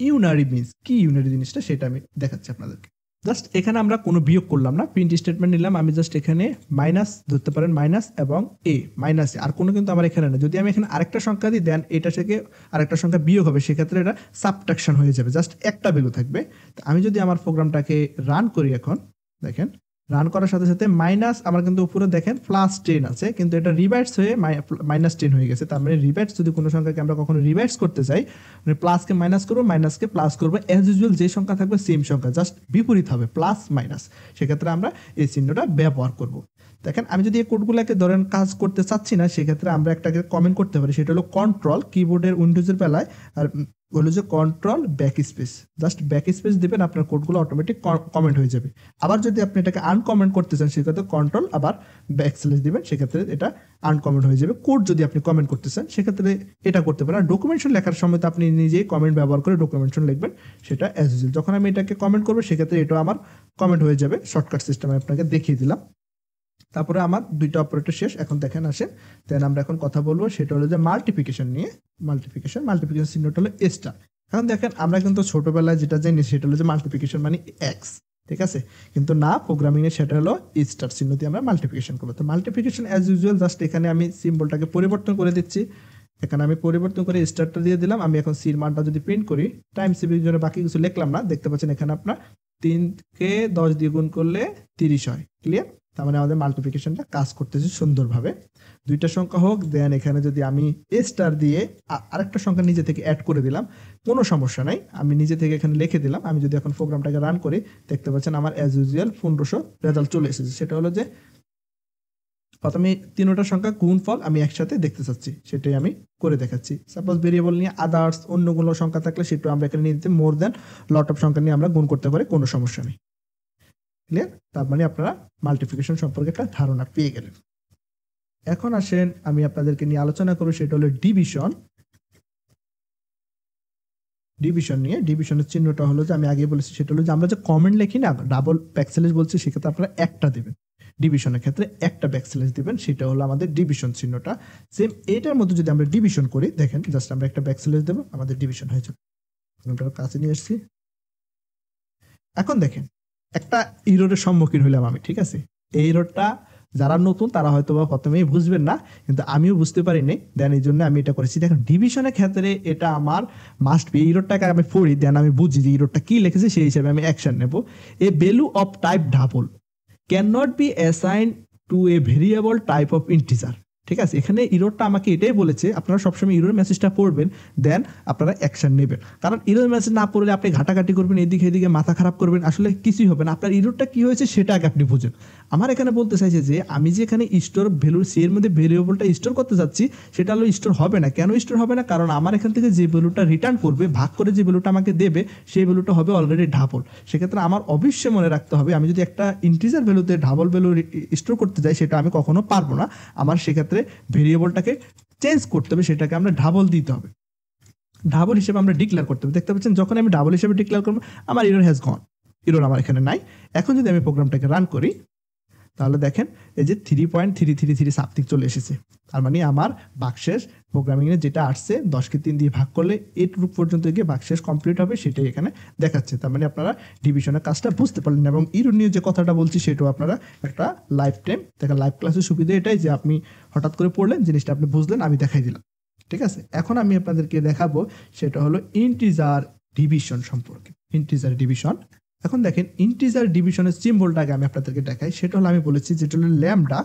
ইউনারি মিনস কি, ইউনারি জিনিসটা সেটা আমি দেখাচ্ছি আপনাদেরকে। জাস্ট এখানে আমরা কোনো বিয়োগ করলাম না, প্রিন্ট স্টেটমেন্ট নিলাম। আমি জাস্ট এখানে মাইনাস ধরতে পারেন, মাইনাস এবং এ, মাইনাস এ, আর কোনো কিন্তু আমার এখানে না। যদি আমি এখানে আরেকটা সংখ্যা দিই, দেন এটা থেকে আরেকটা সংখ্যা বিয়োগ হবে, সেক্ষেত্রে এটা সাবট্রাকশন হয়ে যাবে, জাস্ট একটা ভ্যালু থাকবে। তো আমি যদি আমার প্রোগ্রামটাকে রান করি, এখন দেখেন রান করার সাথে সাথে মাইনাস, আমার কিন্তু উপরে দেখেন +10 আছে, কিন্তু এটা রিভার্স হয়ে -10 হয়ে গেছে। তার মানে রিভার্স, যদি কোনো সংখ্যাকে আমরা কখনো রিভার্স করতে চাই, মানে প্লাসকে মাইনাস করবো, মাইনাসকে প্লাস করবো, অ্যাজ ইউজুয়াল যে সংখ্যা থাকবে সেম সংখ্যা, জাস্ট বিপরীত হবে, প্লাস মাইনাস। সেক্ষেত্রে আমরা এই চিহ্নটা ব্যবহার করব। দেখেন আমি যদি এই কোডগুলোকে ধরেন কাজ করতে চাচ্ছি না, সেক্ষেত্রে আমরা একটাকে কমেন্ট করতে পারি, সেটা হলো কন্ট্রোল, কিবোর্ডের উইন্ডোজের বেলায় আর হলো যে control back space, just back space দিবেন, আপনার কোডগুলো অটোমেটিক কমেন্ট হয়ে যাবে। আবার যদি আপনি এটাকে আনকমেন্ট করতে চান, সেক্ষেত্রে কন্ট্রোল আবার ব্যাক স্ল্যাশ দিবেন, সেক্ষেত্রে এটা আনকমেন্ট হয়ে যাবে। কোড যদি আপনি কমেন্ট করতে চান, সেক্ষেত্রে এটা করতে পারেন। আর ডকুমেন্টেশন লেখার সময় তো আপনি নিজেই কমেন্ট ব্যবহার করে ডকুমেন্টেশন লিখবেন, সেটা অ্যাজ ইউজুয়াল। যখন আমি এটাকে কমেন্ট করবো, সেক্ষেত্রে এটাও আমার কমেন্ট হয়ে যাবে। শর্টকাট সিস্টেম আপনাকে দেখিয়ে দিলাম। তারপরে আমার দুইটা অপারেটর শেষ। এখন দেখেন আসেন, দেন আমরা এখন কথা বলবো, সেটা হলো যে মাল্টিপ্লিকেশন নিয়ে। মাল্টিপ্লিকেশন চিহ্নটা হলো স্টার। এখন দেখেন আমরা কিন্তু ছোটবেলায় যেটা জানি, সেটা হলো যে মাল্টিপ্লিকেশন মানে এক্স, ঠিক আছে, কিন্তু না, প্রোগ্রামিং এ সেটা হলো স্টার চিহ্ন দিয়ে আমরা মাল্টিপ্লিকেশন করবো। তো মাল্টিপ্লিকেশন অ্যাজ ইউজুয়াল, জাস্ট এখানে আমি সিম্বলটাকে পরিবর্তন করে দিচ্ছি। এখানে আমি পরিবর্তন করে স্টারটা দিয়ে দিলাম। আমি এখন সির মানটা যদি প্রিন্ট করি, টাইম সেভিং জন্য বাকি কিছু লিখলাম না, দেখতে পাচ্ছেন এখানে আপনার 3কে 10 দিয়ে গুণ করলে 30 হয়, ক্লিয়ার। তার মানে আমাদের মাল্টিপ্লিকেশনটা কাজ করতেছে সুন্দরভাবে। দুইটা সংখ্যা হোক, দেন এখানে যদি আমি স্টার দিয়ে আরেকটা সংখ্যা নিজে থেকে অ্যাড করে দিলাম, কোনো সমস্যা নাই, আমি নিজে থেকে এখানে লিখে দিলাম। আমি যদি এখন প্রোগ্রামটাকে রান করি, দেখতে পাচ্ছেন আমার অ্যাজ ইউজুয়াল 1500 রেজাল্ট চলে এসেছে। সেটা হলো যে প্রথমে তিনটা সংখ্যা গুণফল আমি একসাথে দেখতে চাচ্ছি, সেটাই আমি করে দেখাচ্ছি। সাপোজ ভেরিয়েবল নিয়ে আদার্স অন্যগুলো সংখ্যা থাকলে সেটা আমরা এখানে নিয়ে দিতে, মোর দেন লট অফ সংখ্যা নিয়ে আমরা গুণ করতে পারি, কোনো সমস্যা নেই, ক্লিয়ার। তার মানে আপনারা মাল্টিপ্লিকেশন সম্পর্কে একটা ধারণা পেয়ে গেলেন। এখন আসেন আমি আপনাদেরকে নিয়ে আলোচনা করব, সেটা হলো ডিভিশন। ডিভিশন নিয়ে, ডিভিশনের চিহ্নটা হলো যে আমি আগে বলেছি, সেটা হলো যে আমরা যে কমেন্ট লিখি না, ডাবল ব্যাকস্ল্যাশ বলছি, সেক্ষেত্রে আপনারা একটা দেবেন, ডিভিশনের ক্ষেত্রে একটা ব্যাকস্ল্যাশ দিবেন, সেটা হলো আমাদের ডিভিশন চিহ্নটা। সেম এটার মধ্যে যদি আমরা ডিভিশন করি, দেখেন জাস্ট আমরা একটা ব্যাকস্ল্যাশ দেবো, আমাদের ডিভিশন হয়ে যাবে। ওটার কাছে নিয়ে আসছি। এখন দেখেন একটা ইররের সম্মুখীন হইলাম আমি, ঠিক আছে। এই ইররটা যারা নতুন তারা হয়তো বা প্রথমেই বুঝবেন না, কিন্তু আমিও বুঝতে পারিনি, দেন এই জন্য আমি এটা করেছি। দেখেন ডিভিশনের ক্ষেত্রে এটা আমার মাস্ট বি, ইররটাকে আমি পড়ি, দেন আমি বুঝি যে ইররটা কি লিখেছে, সেই হিসেবে আমি অ্যাকশন নেব। A value of type double can not be assign to a variable type of integer, ঠিক আছে। এখানে ইররটা আমাকে এটাই বলেছে, আপনারা সবসময় ইরর মেসেজটা পড়বেন, দেন আপনারা অ্যাকশন নেবেন। কারণ ইরর মেসেজ না পড়লে আপনি ঘাটাঘাটি করবেন, এদিকে এদিকে মাথা খারাপ করবেন, আসলে কিছুই হবে না। আপনার ইররটা কি হয়েছে সেটা আগে আপনি বুঝেন। আমার এখানে বলতে চাইছে যে আমি যে এখানে স্টোর ভ্যালুর সি এর মধ্যে ভেরিয়েবলটা স্টোর করতে যাচ্ছি, সেটা হলো স্টোর হবে না। কেন স্টোর হবে না? কারণ আমার এখান থেকে যে ভ্যালুটা রিটার্ন করবে, ভাগ করে যে ভ্যালুটা আমাকে দেবে, সেই ভ্যালুটা হবে অলরেডি ডাবল। সেক্ষেত্রে আমার অবশ্যই মনে রাখতে হবে, আমি যদি একটা ইন্টিজার ভ্যালুতে ডাবল ভ্যালু স্টোর করতে যাই, সেটা আমি কখনো পারবো না। আমার সেক্ষেত্রে ভেরিয়েবলটাকে চেঞ্জ করতে হবে, সেটাকে আমরা ডাবল দিতে হবে, ডাবল হিসেবে আমরা ডিক্লেয়ার করতে হবে। দেখতে পাচ্ছেন যখন আমি ডাবল হিসেবে ডিক্লেয়ার করবো, আমার ইরর হ্যাজ গন, ইরর আমার এখানে নাই। এখন যদি আমি প্রোগ্রামটাকে রান করি, তাহলে দেখেন এই যে 3.333 সামথিং চলে এসেছে। তার মানে আমার বাকশেষ প্রোগ্রামিংয়ে যেটা আসছে 10কে 3 দিয়ে ভাগ করলে এইটুকু পর্যন্ত গিয়ে বাকশেষ কমপ্লিট হবে, সেটাই এখানে দেখাচ্ছে। তার মানে আপনারা ডিভিশনের কাজটা বুঝতে পারলেন। এবং ইরর নিয়ে যে কথাটা বলছি, সেটাও আপনারা একটা লাইফ টাইম দেখা, লাইভ ক্লাসের সুবিধা এটাই যে আপনি হঠাৎ করে পড়লেন, জিনিসটা আপনি বুঝলেন, আমি দেখাই দিলাম, ঠিক আছে। এখন আমি আপনাদেরকে দেখাবো, সেটা হলো ইন্টিজার ডিভিশন সম্পর্কে, ইন্টিজার ডিভিশন। এখন দেখেন ইন্টিজার ডিভিশনের সিম্বলটাকে আমি আপনাদেরকে দেখাই। সেটা হলো আমি বলেছি যেটা হলো ল্যামডা,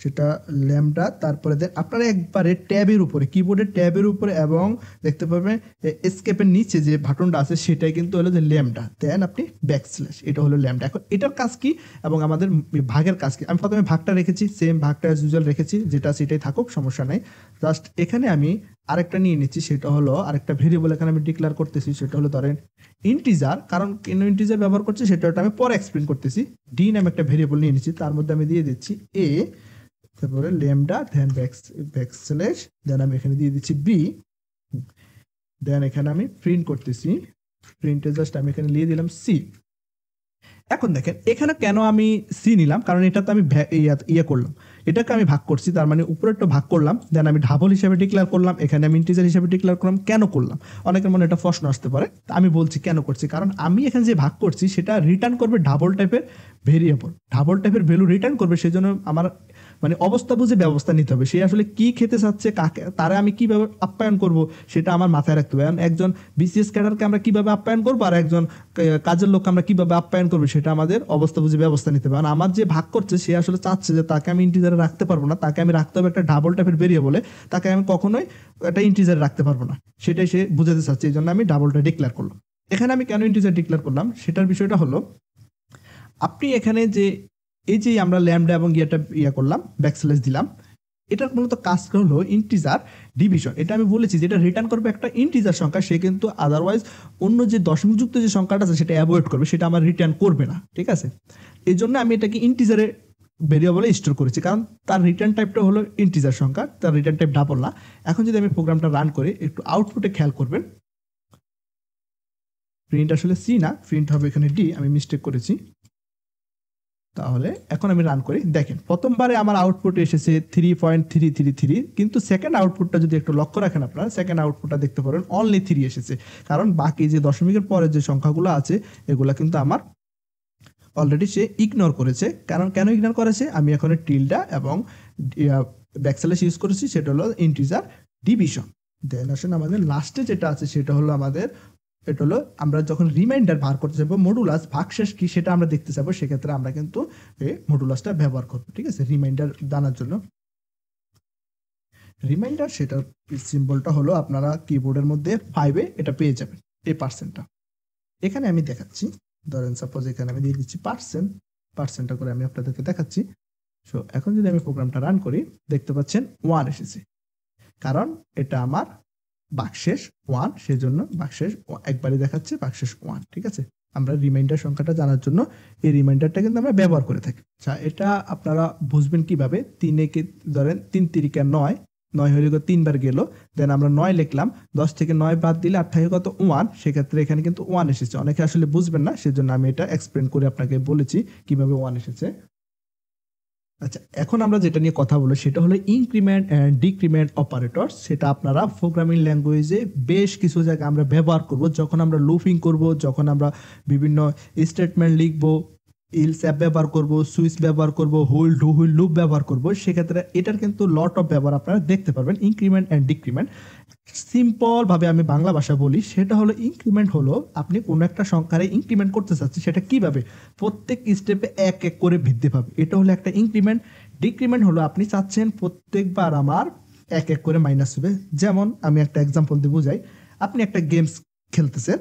সেটা ল্যামডা। তারপরে আপনারা একবারে ট্যাবের উপরে, কিবোর্ডের ট্যাবের উপরে এবং দেখতে পাবেন এসকেপের নিচে যে বাটনটা আছে সেটাই কিন্তু হলো যে ল্যামডা, দেন আপনি ব্যাকস্ল্যাশ, এটা হলো ল্যামডা। এখন এটার কাজ কি এবং আমাদের ভাগের কাজ কি? আমি প্রথমে ভাগটা রেখেছি, সেম ভাগটা অ্যাজ ইউজুয়াল রেখেছি, যেটা সেটাই থাকুক, সমস্যা নাই। জাস্ট এখানে আমি আরেকটা নিয়ে নিচ্ছি, সেটা হলো আরেকটা ভেরিয়েবল এখানে আমি ডিক্লেয়ার করতেছি, সেটা হলো ধরেন ইন্টিজার। কারণ কেন ইন্টিজার ব্যবহার করছি সেটা আমি পরে এক্সপ্লেন করতেছি। ডি নামে একটা ভেরিয়েবল নিয়ে নিচ্ছি, তার মধ্যে আমি দিয়ে দিচ্ছি এ, তারপরে ল্যামডা, দেন ব্যাকস্ল্যাশ, দেন আমি এখানে দিয়ে দিচ্ছি বি, দেন এখানে আমি প্রিন্ট করতেছি, প্রিন্টে জাস্ট আমি এখানে দিয়ে দিলাম সি। এখন দেখেন এখানে কেন আমি সি নিলাম, কারণ এটা তো আমি ইয়ে করলাম, এটাকে আমি ভাগ করছি, তার মানে উপরেরটা ভাগ করলাম, দেন আমি ডাবল হিসাবে ডিক্লেয়ার করলাম, এখানে আমি ইন্টিজার হিসাবে ডিক্লেয়ার করলাম। কেন করলাম? অনেকের মনে এটা প্রশ্ন আসতে পারে, আমি বলছি কেন করছি। কারণ আমি এখানে যে ভাগ করছি সেটা রিটার্ন করবে ডাবল টাইপের ভেরিয়েবল, ডাবল টাইপের ভ্যালু রিটার্ন করবে, সেই জন্য আমার মানে অবস্থা বুঝে ব্যবস্থা নিতে হবে। সে আসলে কি খেতে চাচ্ছে, কাকে, তারা আমি কিভাবে আপ্যায়ন করব সেটা আমার মাথায় রাখতে হবে। একজন বিসিএস ক্যাডারকে আমরা কিভাবে আপ্যায়ন করবো আর একজন কাজের লোককে আমরা কিভাবে আপ্যায়ন করবো সেটা আমাদের অবস্থা বুঝে ব্যবস্থা নিতে হবে। কারণ আমার যে ভাগ করছে সে আসলে চাচ্ছে যে তাকে আমি ইন্টিজারে রাখতে পারবো না, তাকে আমি রাখতে হবে একটা ডাবল টাইপের ভেরিয়েবলে, তাকে আমি কখনোই একটা ইন্টিজারে রাখতে পারবো না, সেটাই সে বুঝাতে চাচ্ছে। এই জন্য আমি ডাবলটা ডিক্লেয়ার করলাম। এখানে আমি কেন ইন্টিজার ডিক্লেয়ার করলাম সেটার বিষয়টা হলো, আপনি এখানে যে এই যে আমরা ল্যামডা এবং ইয়া করলাম, ব্যাকস্ল্যাশ দিলাম, এটার মূলত কাজটা হলো ইন্টিজার ডিভিশন। এটা আমি বলেছি যেটা রিটার্ন করবে একটা ইন্টিজার সংখ্যা, সে কিন্তু আদারওয়াইজ অন্য যে দশমিকযুক্ত যে সংখ্যাটা আছে সেটা অ্যাভয়েড করবে, সেটা আমার রিটার্ন করবে না, ঠিক আছে? এই জন্য আমি এটাকে ইন্টিজারে ভেরিয়েবলে স্টোর করেছি, কারণ তার রিটার্ন টাইপটা হলো ইন্টিজার সংখ্যা, তার রিটার্ন টাইপ ডাবল না। এখন যদি আমি প্রোগ্রামটা রান করি, একটু আউটপুটে খেয়াল করবেন, প্রিন্ট আসলে সি না, প্রিন্ট হবে এখানে ডি, আমি মিস্টেক করেছি। তাহলে এখন আমি রান করি, দেখেন প্রথমবারে আমার আউটপুট এসেছে 3.333, কিন্তু সেকেন্ড আউটপুটটা যদি একটু লক্ষ্য রাখেন আপনারা, সেকেন্ড আউটপুটটা দেখতে পারেন অনলি 3 এসেছে। কারণ বাকি যে দশমিকের পরে যে সংখ্যাগুলো আছে এগুলা কিন্তু আমার অলরেডি সে ইগনোর করেছে। কারণ কেন ইগনোর করেছে, আমি এখন টিল্ডা এবং ব্যাকস্ল্যাশ ইউজ করেছি, সেটা হলো ইন্টিজার ডিভিশন। দেন আসেন আমাদের লাস্টে যেটা আছে সেটা হলো আমাদের, এটা হলো আমরা যখন রিমাইন্ডার বার করতে যাবো, মডুলাস ভাগশেষ কি সেটা আমরা দেখতে যাবো, সেক্ষেত্রে আমরা কিন্তু এই মডুলাসটা ব্যবহার করবো, ঠিক আছে? রিমাইন্ডার জানার জন্য রিমাইন্ডার, সেটার সিম্বলটা হলো আপনারা কিবোর্ডের মধ্যে 5-এ এটা পেয়ে যাবেন, এই পার্সেন্টটা এখানে আমি দেখাচ্ছি। ধরেন সাপোজ এখানে আমি দিয়ে দিচ্ছি পার্সেন্টটা করে আমি আপনাদেরকে দেখাচ্ছি। সো এখন যদি আমি প্রোগ্রামটা রান করি, দেখতে পাচ্ছেন 1 এসেছে, কারণ এটা আমার বাক্সেস 1, সেজন্য বাক্সেস একবারই দেখাচ্ছে, বাক্সেস 1, ঠিক আছে? আমরা রিমাইন্ডার সংখ্যাটা জানার জন্য এই রিমাইন্ডারটা কিন্তু আমরা ব্যবহার করে থাকি। আচ্ছা, এটা আপনারা বুঝবেন কিভাবে? 3 কে ধরেন 3 তিরিকা 9, 9 হয়ে গেল 3 বার গেল, দেন আমরা 9 লিখলাম, 10 থেকে 9 বাদ দিলে 8 থাকে কত? 1। সেক্ষেত্রে এখানে কিন্তু 1 এসেছে। অনেকে আসলে বুঝবেন না, সেজন্য আমি এটা এক্সপ্লেন করে আপনাকে বলেছি কিভাবে 1 এসেছে। আচ্ছা, এখন আমরা যেটা নিয়ে কথা বলবো সেটা হলো ইনক্রিমেন্ট এন্ড ডিক্রিমেন্ট অপারেটরস। সেটা আপনারা প্রোগ্রামিং ল্যাঙ্গুয়েজে বেশ কিছু জায়গায় আমরা ব্যবহার করব, যখন আমরা লুপিং করব, যখন আমরা বিভিন্ন স্টেটমেন্ট লিখবো, ইলস অ্যাপ ব্যবহার করব, সুইচ ব্যবহার করব, হোল্ড ডু হুইল লুপ ব্যবহার করব। সেক্ষেত্রে এটার কিন্তু লট অফ ব্যবহার আপনারা দেখতে পারবেন, ইনক্রিমেন্ট এন্ড ডিক্রিমেন্ট। সিম্পল ভাবে আমি বাংলা ভাষা বলি, সেটা হলো ইনক্রিমেন্ট হলো আপনি কোনো একটা সংখ্যারে ইনক্রিমেন্ট করতে চাচ্ছেন, সেটা কিভাবে? প্রত্যেক স্টেপে এক এক করে বৃদ্ধি পাবে, এটা হলো একটা ইনক্রিমেন্ট। ডিক্রিমেন্ট হলো আপনি চাচ্ছেন প্রত্যেকবার আমার এক এক করে মাইনাস হবে। যেমন আমি একটা এক্সাম্পল দিয়ে বুঝাই, আপনি একটা গেমস খেলতেছেন,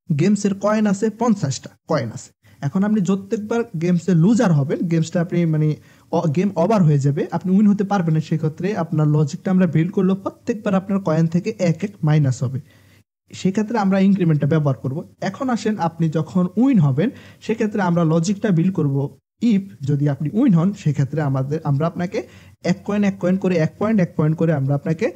গেমসের কয়েন আছে 50টা কয়েন আছে। এখন আপনি প্রত্যেকবার গেমসে লুজার হবেন, গেমসটা আপনি মানে গেম ওভার হয়ে যাবে, আপনি উইন হতে পারবেন না। সেক্ষেত্রে আপনার লজিকটা আমরা বিল্ড করলো, প্রত্যেকবার আপনার কয়েন থেকে এক এক মাইনাস হবে, সেক্ষেত্রে আমরা ইনক্রিমেন্টটা ব্যবহার করব। এখন আসেন আপনি যখন উইন হবেন, সেক্ষেত্রে আমরা লজিকটা বিল্ড করব, ইফ যদি আপনি উইন হন সেক্ষেত্রে আমরা আপনাকে এক কয়েন করে, এক পয়েন্ট করে আমরা আপনাকে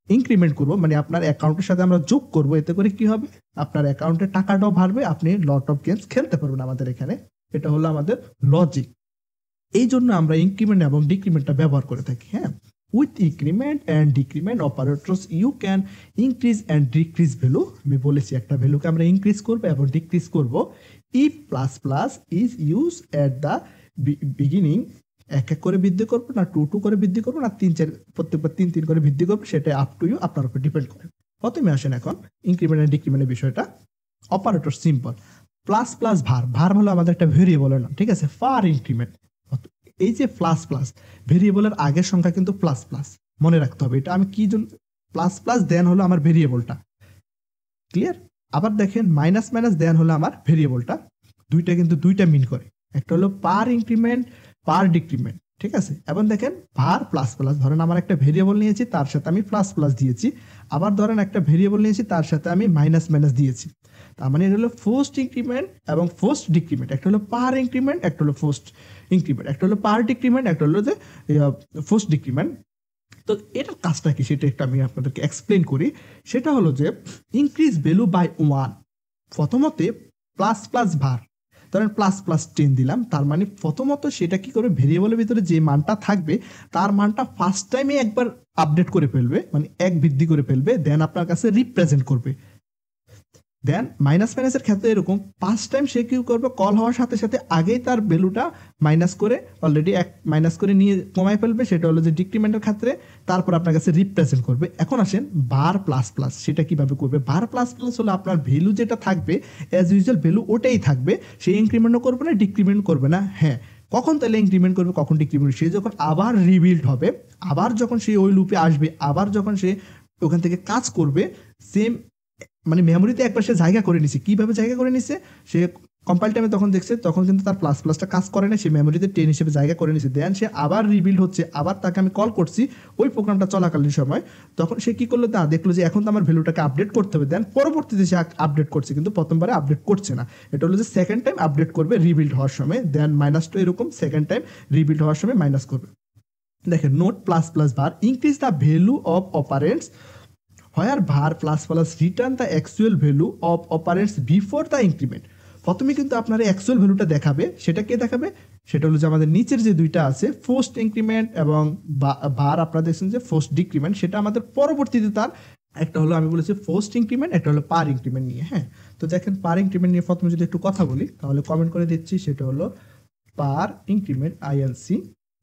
ইনক্রিমেন্ট করব, মানে আপনার অ্যাকাউন্টের সাথে আমরা যোগ করব। এতে করে কি হবে? আপনার অ্যাকাউন্টের টাকাটাও বাড়বে, আপনি লট অফ গেমস খেলতে পারবেন আমাদের এখানে। এটা হলো আমাদের লজিক। এই জন্য আমরা ইনক্রিমেন্ট এবং ডিক্রিমেন্টটা ব্যবহার করে থাকি। হ্যাঁ, with increment and decrement operators you can increase and decrease value. আমি বলেছি একটা ভ্যালুকে আমরা ইনক্রিজ করবো এবং ডিক্রিজ করব। If plus plus is use at the beginning, এক এক করে বৃদ্ধি করবো না 2 2 করে বৃদ্ধি করবো না 3 4, প্রত্যেকবার 3 3 করে বৃদ্ধি করবো, সেটা আপ টু ইউ, আপনার উপর ডিপেন্ড করে। প্রথমে আসেন এখন ইনক্রিমেন্ট এন্ড ডিক্রিমেন্টের বিষয়টা। অপারেটর সিম্পল, প্লাস প্লাস ভার, ভার হলো আমাদের একটা ভেরিয়েবলের নাম, ঠিক আছে, ফার ইনক্রিমেন্ট। এই যে প্লাস প্লাস ভেরিয়েবলের আগের সংখ্যা কিন্তু প্লাস প্লাস, মনে রাখতে হবে এটা। আমি কি জন্য প্লাস প্লাস দেন হলো আমার ভেরিয়েবলটা, ক্লিয়ার। আবার দেখেন মাইনাস মাইনাস দেন হলো আমার ভেরিয়েবলটা, দুইটা কিন্তু দুইটা মিন করে, একটা হলো পার ইনক্রিমেন্ট পার ডিক্রিমেন্ট, ঠিক আছে। এবং দেখেন ভার প্লাস প্লাস, ধরেন আমার একটা ভেরিয়েবল নিয়েছি তার সাথে আমি প্লাস প্লাস দিয়েছি, আবার ধরেন একটা ভেরিয়েবল নিয়েছি তার সাথে আমি মাইনাস মাইনাস দিয়েছি। তার মানে এটা হলো ফার্স্ট ইনক্রিমেন্ট এবং ফার্স্ট ডিক্রিমেন্ট, একটা হলো পার ইনক্রিমেন্ট, একটা হলো ফার্স্ট ইনক্রিমেন্ট, একটা হলো পার ডিক্রিমেন্ট, একটা হলো যে ফার্স্ট ডিক্রিমেন্ট। তো এটার কাজটা কি সেটা একটু আমি আপনাদেরকে এক্সপ্লেন করি। সেটা হলো যে ইনক্রিজ ভ্যালু বাই 1, প্রথমতে প্লাস প্লাস ভার, ধরেন প্লাস প্লাস 10 দিলাম, তার মানে প্রথমত সেটা কি করবে, ভেরিয়েবলের ভিতরে যে মানটা থাকবে তার মানটা ফার্স্ট টাইমে একবার আপডেট করে ফেলবে, মানে এক বৃদ্ধি করে ফেলবে, দেন আপনার কাছে রিপ্রেজেন্ট করবে। দেন মাইনাস মাইনাসের ক্ষেত্রে এরকম ফার্স্ট টাইম সে কি করবে, কল হওয়ার সাথে সাথে আগেই তার ভ্যালুটা মাইনাস করে অলরেডি এক মাইনাস করে নিয়ে কমায় ফেলবে, সেটা হলো যে ডিক্রিমেন্টের ক্ষেত্রে, তারপর আপনার কাছে রিপ্রেজেন্ট করবে। এখন আসেন বার প্লাস প্লাস, সেটা কিভাবে করবে। বার প্লাস প্লাস হলো আপনার ভ্যালু যেটা থাকবে অ্যাজ ইউজুয়াল ভ্যালু ওটাই থাকবে, সে ইনক্রিমেন্টও করবে না ডিক্রিমেন্ট করবে না। হ্যাঁ, কখন তাহলে ইনক্রিমেন্ট করবে কখন ডিক্রিমেন্ট, সে যখন আবার রিবিল্ড হবে, আবার যখন সে ওই লুপে আসবে, আবার যখন সে ওখান থেকে কাজ করবে, সেম মানে মেমোরিতে একবার সে জায়গা করে নিছে। কিভাবে জায়গা করে নিছে, সে কম্পাইল টাইমে তখন দেখছে তখন কিন্তু তার প্লাস প্লাসটা কাজ করে না, সে মেমোরিতে 10 হিসেবে জায়গা করে নিছে। দেন সে আবার রিবিল্ড হচ্ছে, আবার তাকে আমি কল করছি ওই প্রোগ্রামটা চলাকালীন সময়, তখন সে কি করলো, তা দেখলো যে এখন তো আমার ভ্যালুটাকে আপডেট করতে হবে। দেন পরবর্তীতে সে আপডেট করছে, কিন্তু প্রথমবারে আপডেট করছে না, এটা হলো যে সেকেন্ড টাইম আপডেট করবে রিবিল্ড হওয়ার সময়। দেন মাইনাসটা এরকম সেকেন্ড টাইম রিবিল্ড হওয়ার সময় মাইনাস করবে। দেখেন note plus plus var increase the value of operands where var plus plus return the actual value of operands before the increment। প্রথমে কিন্তু আপনার অ্যাকচুয়াল ভ্যালুটা দেখাবে, সেটা কে দেখাবে, সেটা হলো যে আমাদের নিচের যে দুইটা আছে ফার্স্ট ইনক্রিমেন্ট এবং বার আপনারা দেখছেন যে ফার্স্ট ডিক্রিমেন্ট, সেটা আমাদের পরবর্তীতে তার একটা হলো আমি বলেছি ফার্স্ট ইনক্রিমেন্ট, একটা হলো পার ইনক্রিমেন্ট নিয়ে। হ্যাঁ, তো দেখেন পার ইনক্রিমেন্ট নিয়ে প্রথমে যদি একটু কথা বলি তাহলে কমেন্ট করে দিচ্ছি, সেটা হলো পার ইনক্রিমেন্ট আইএনসি।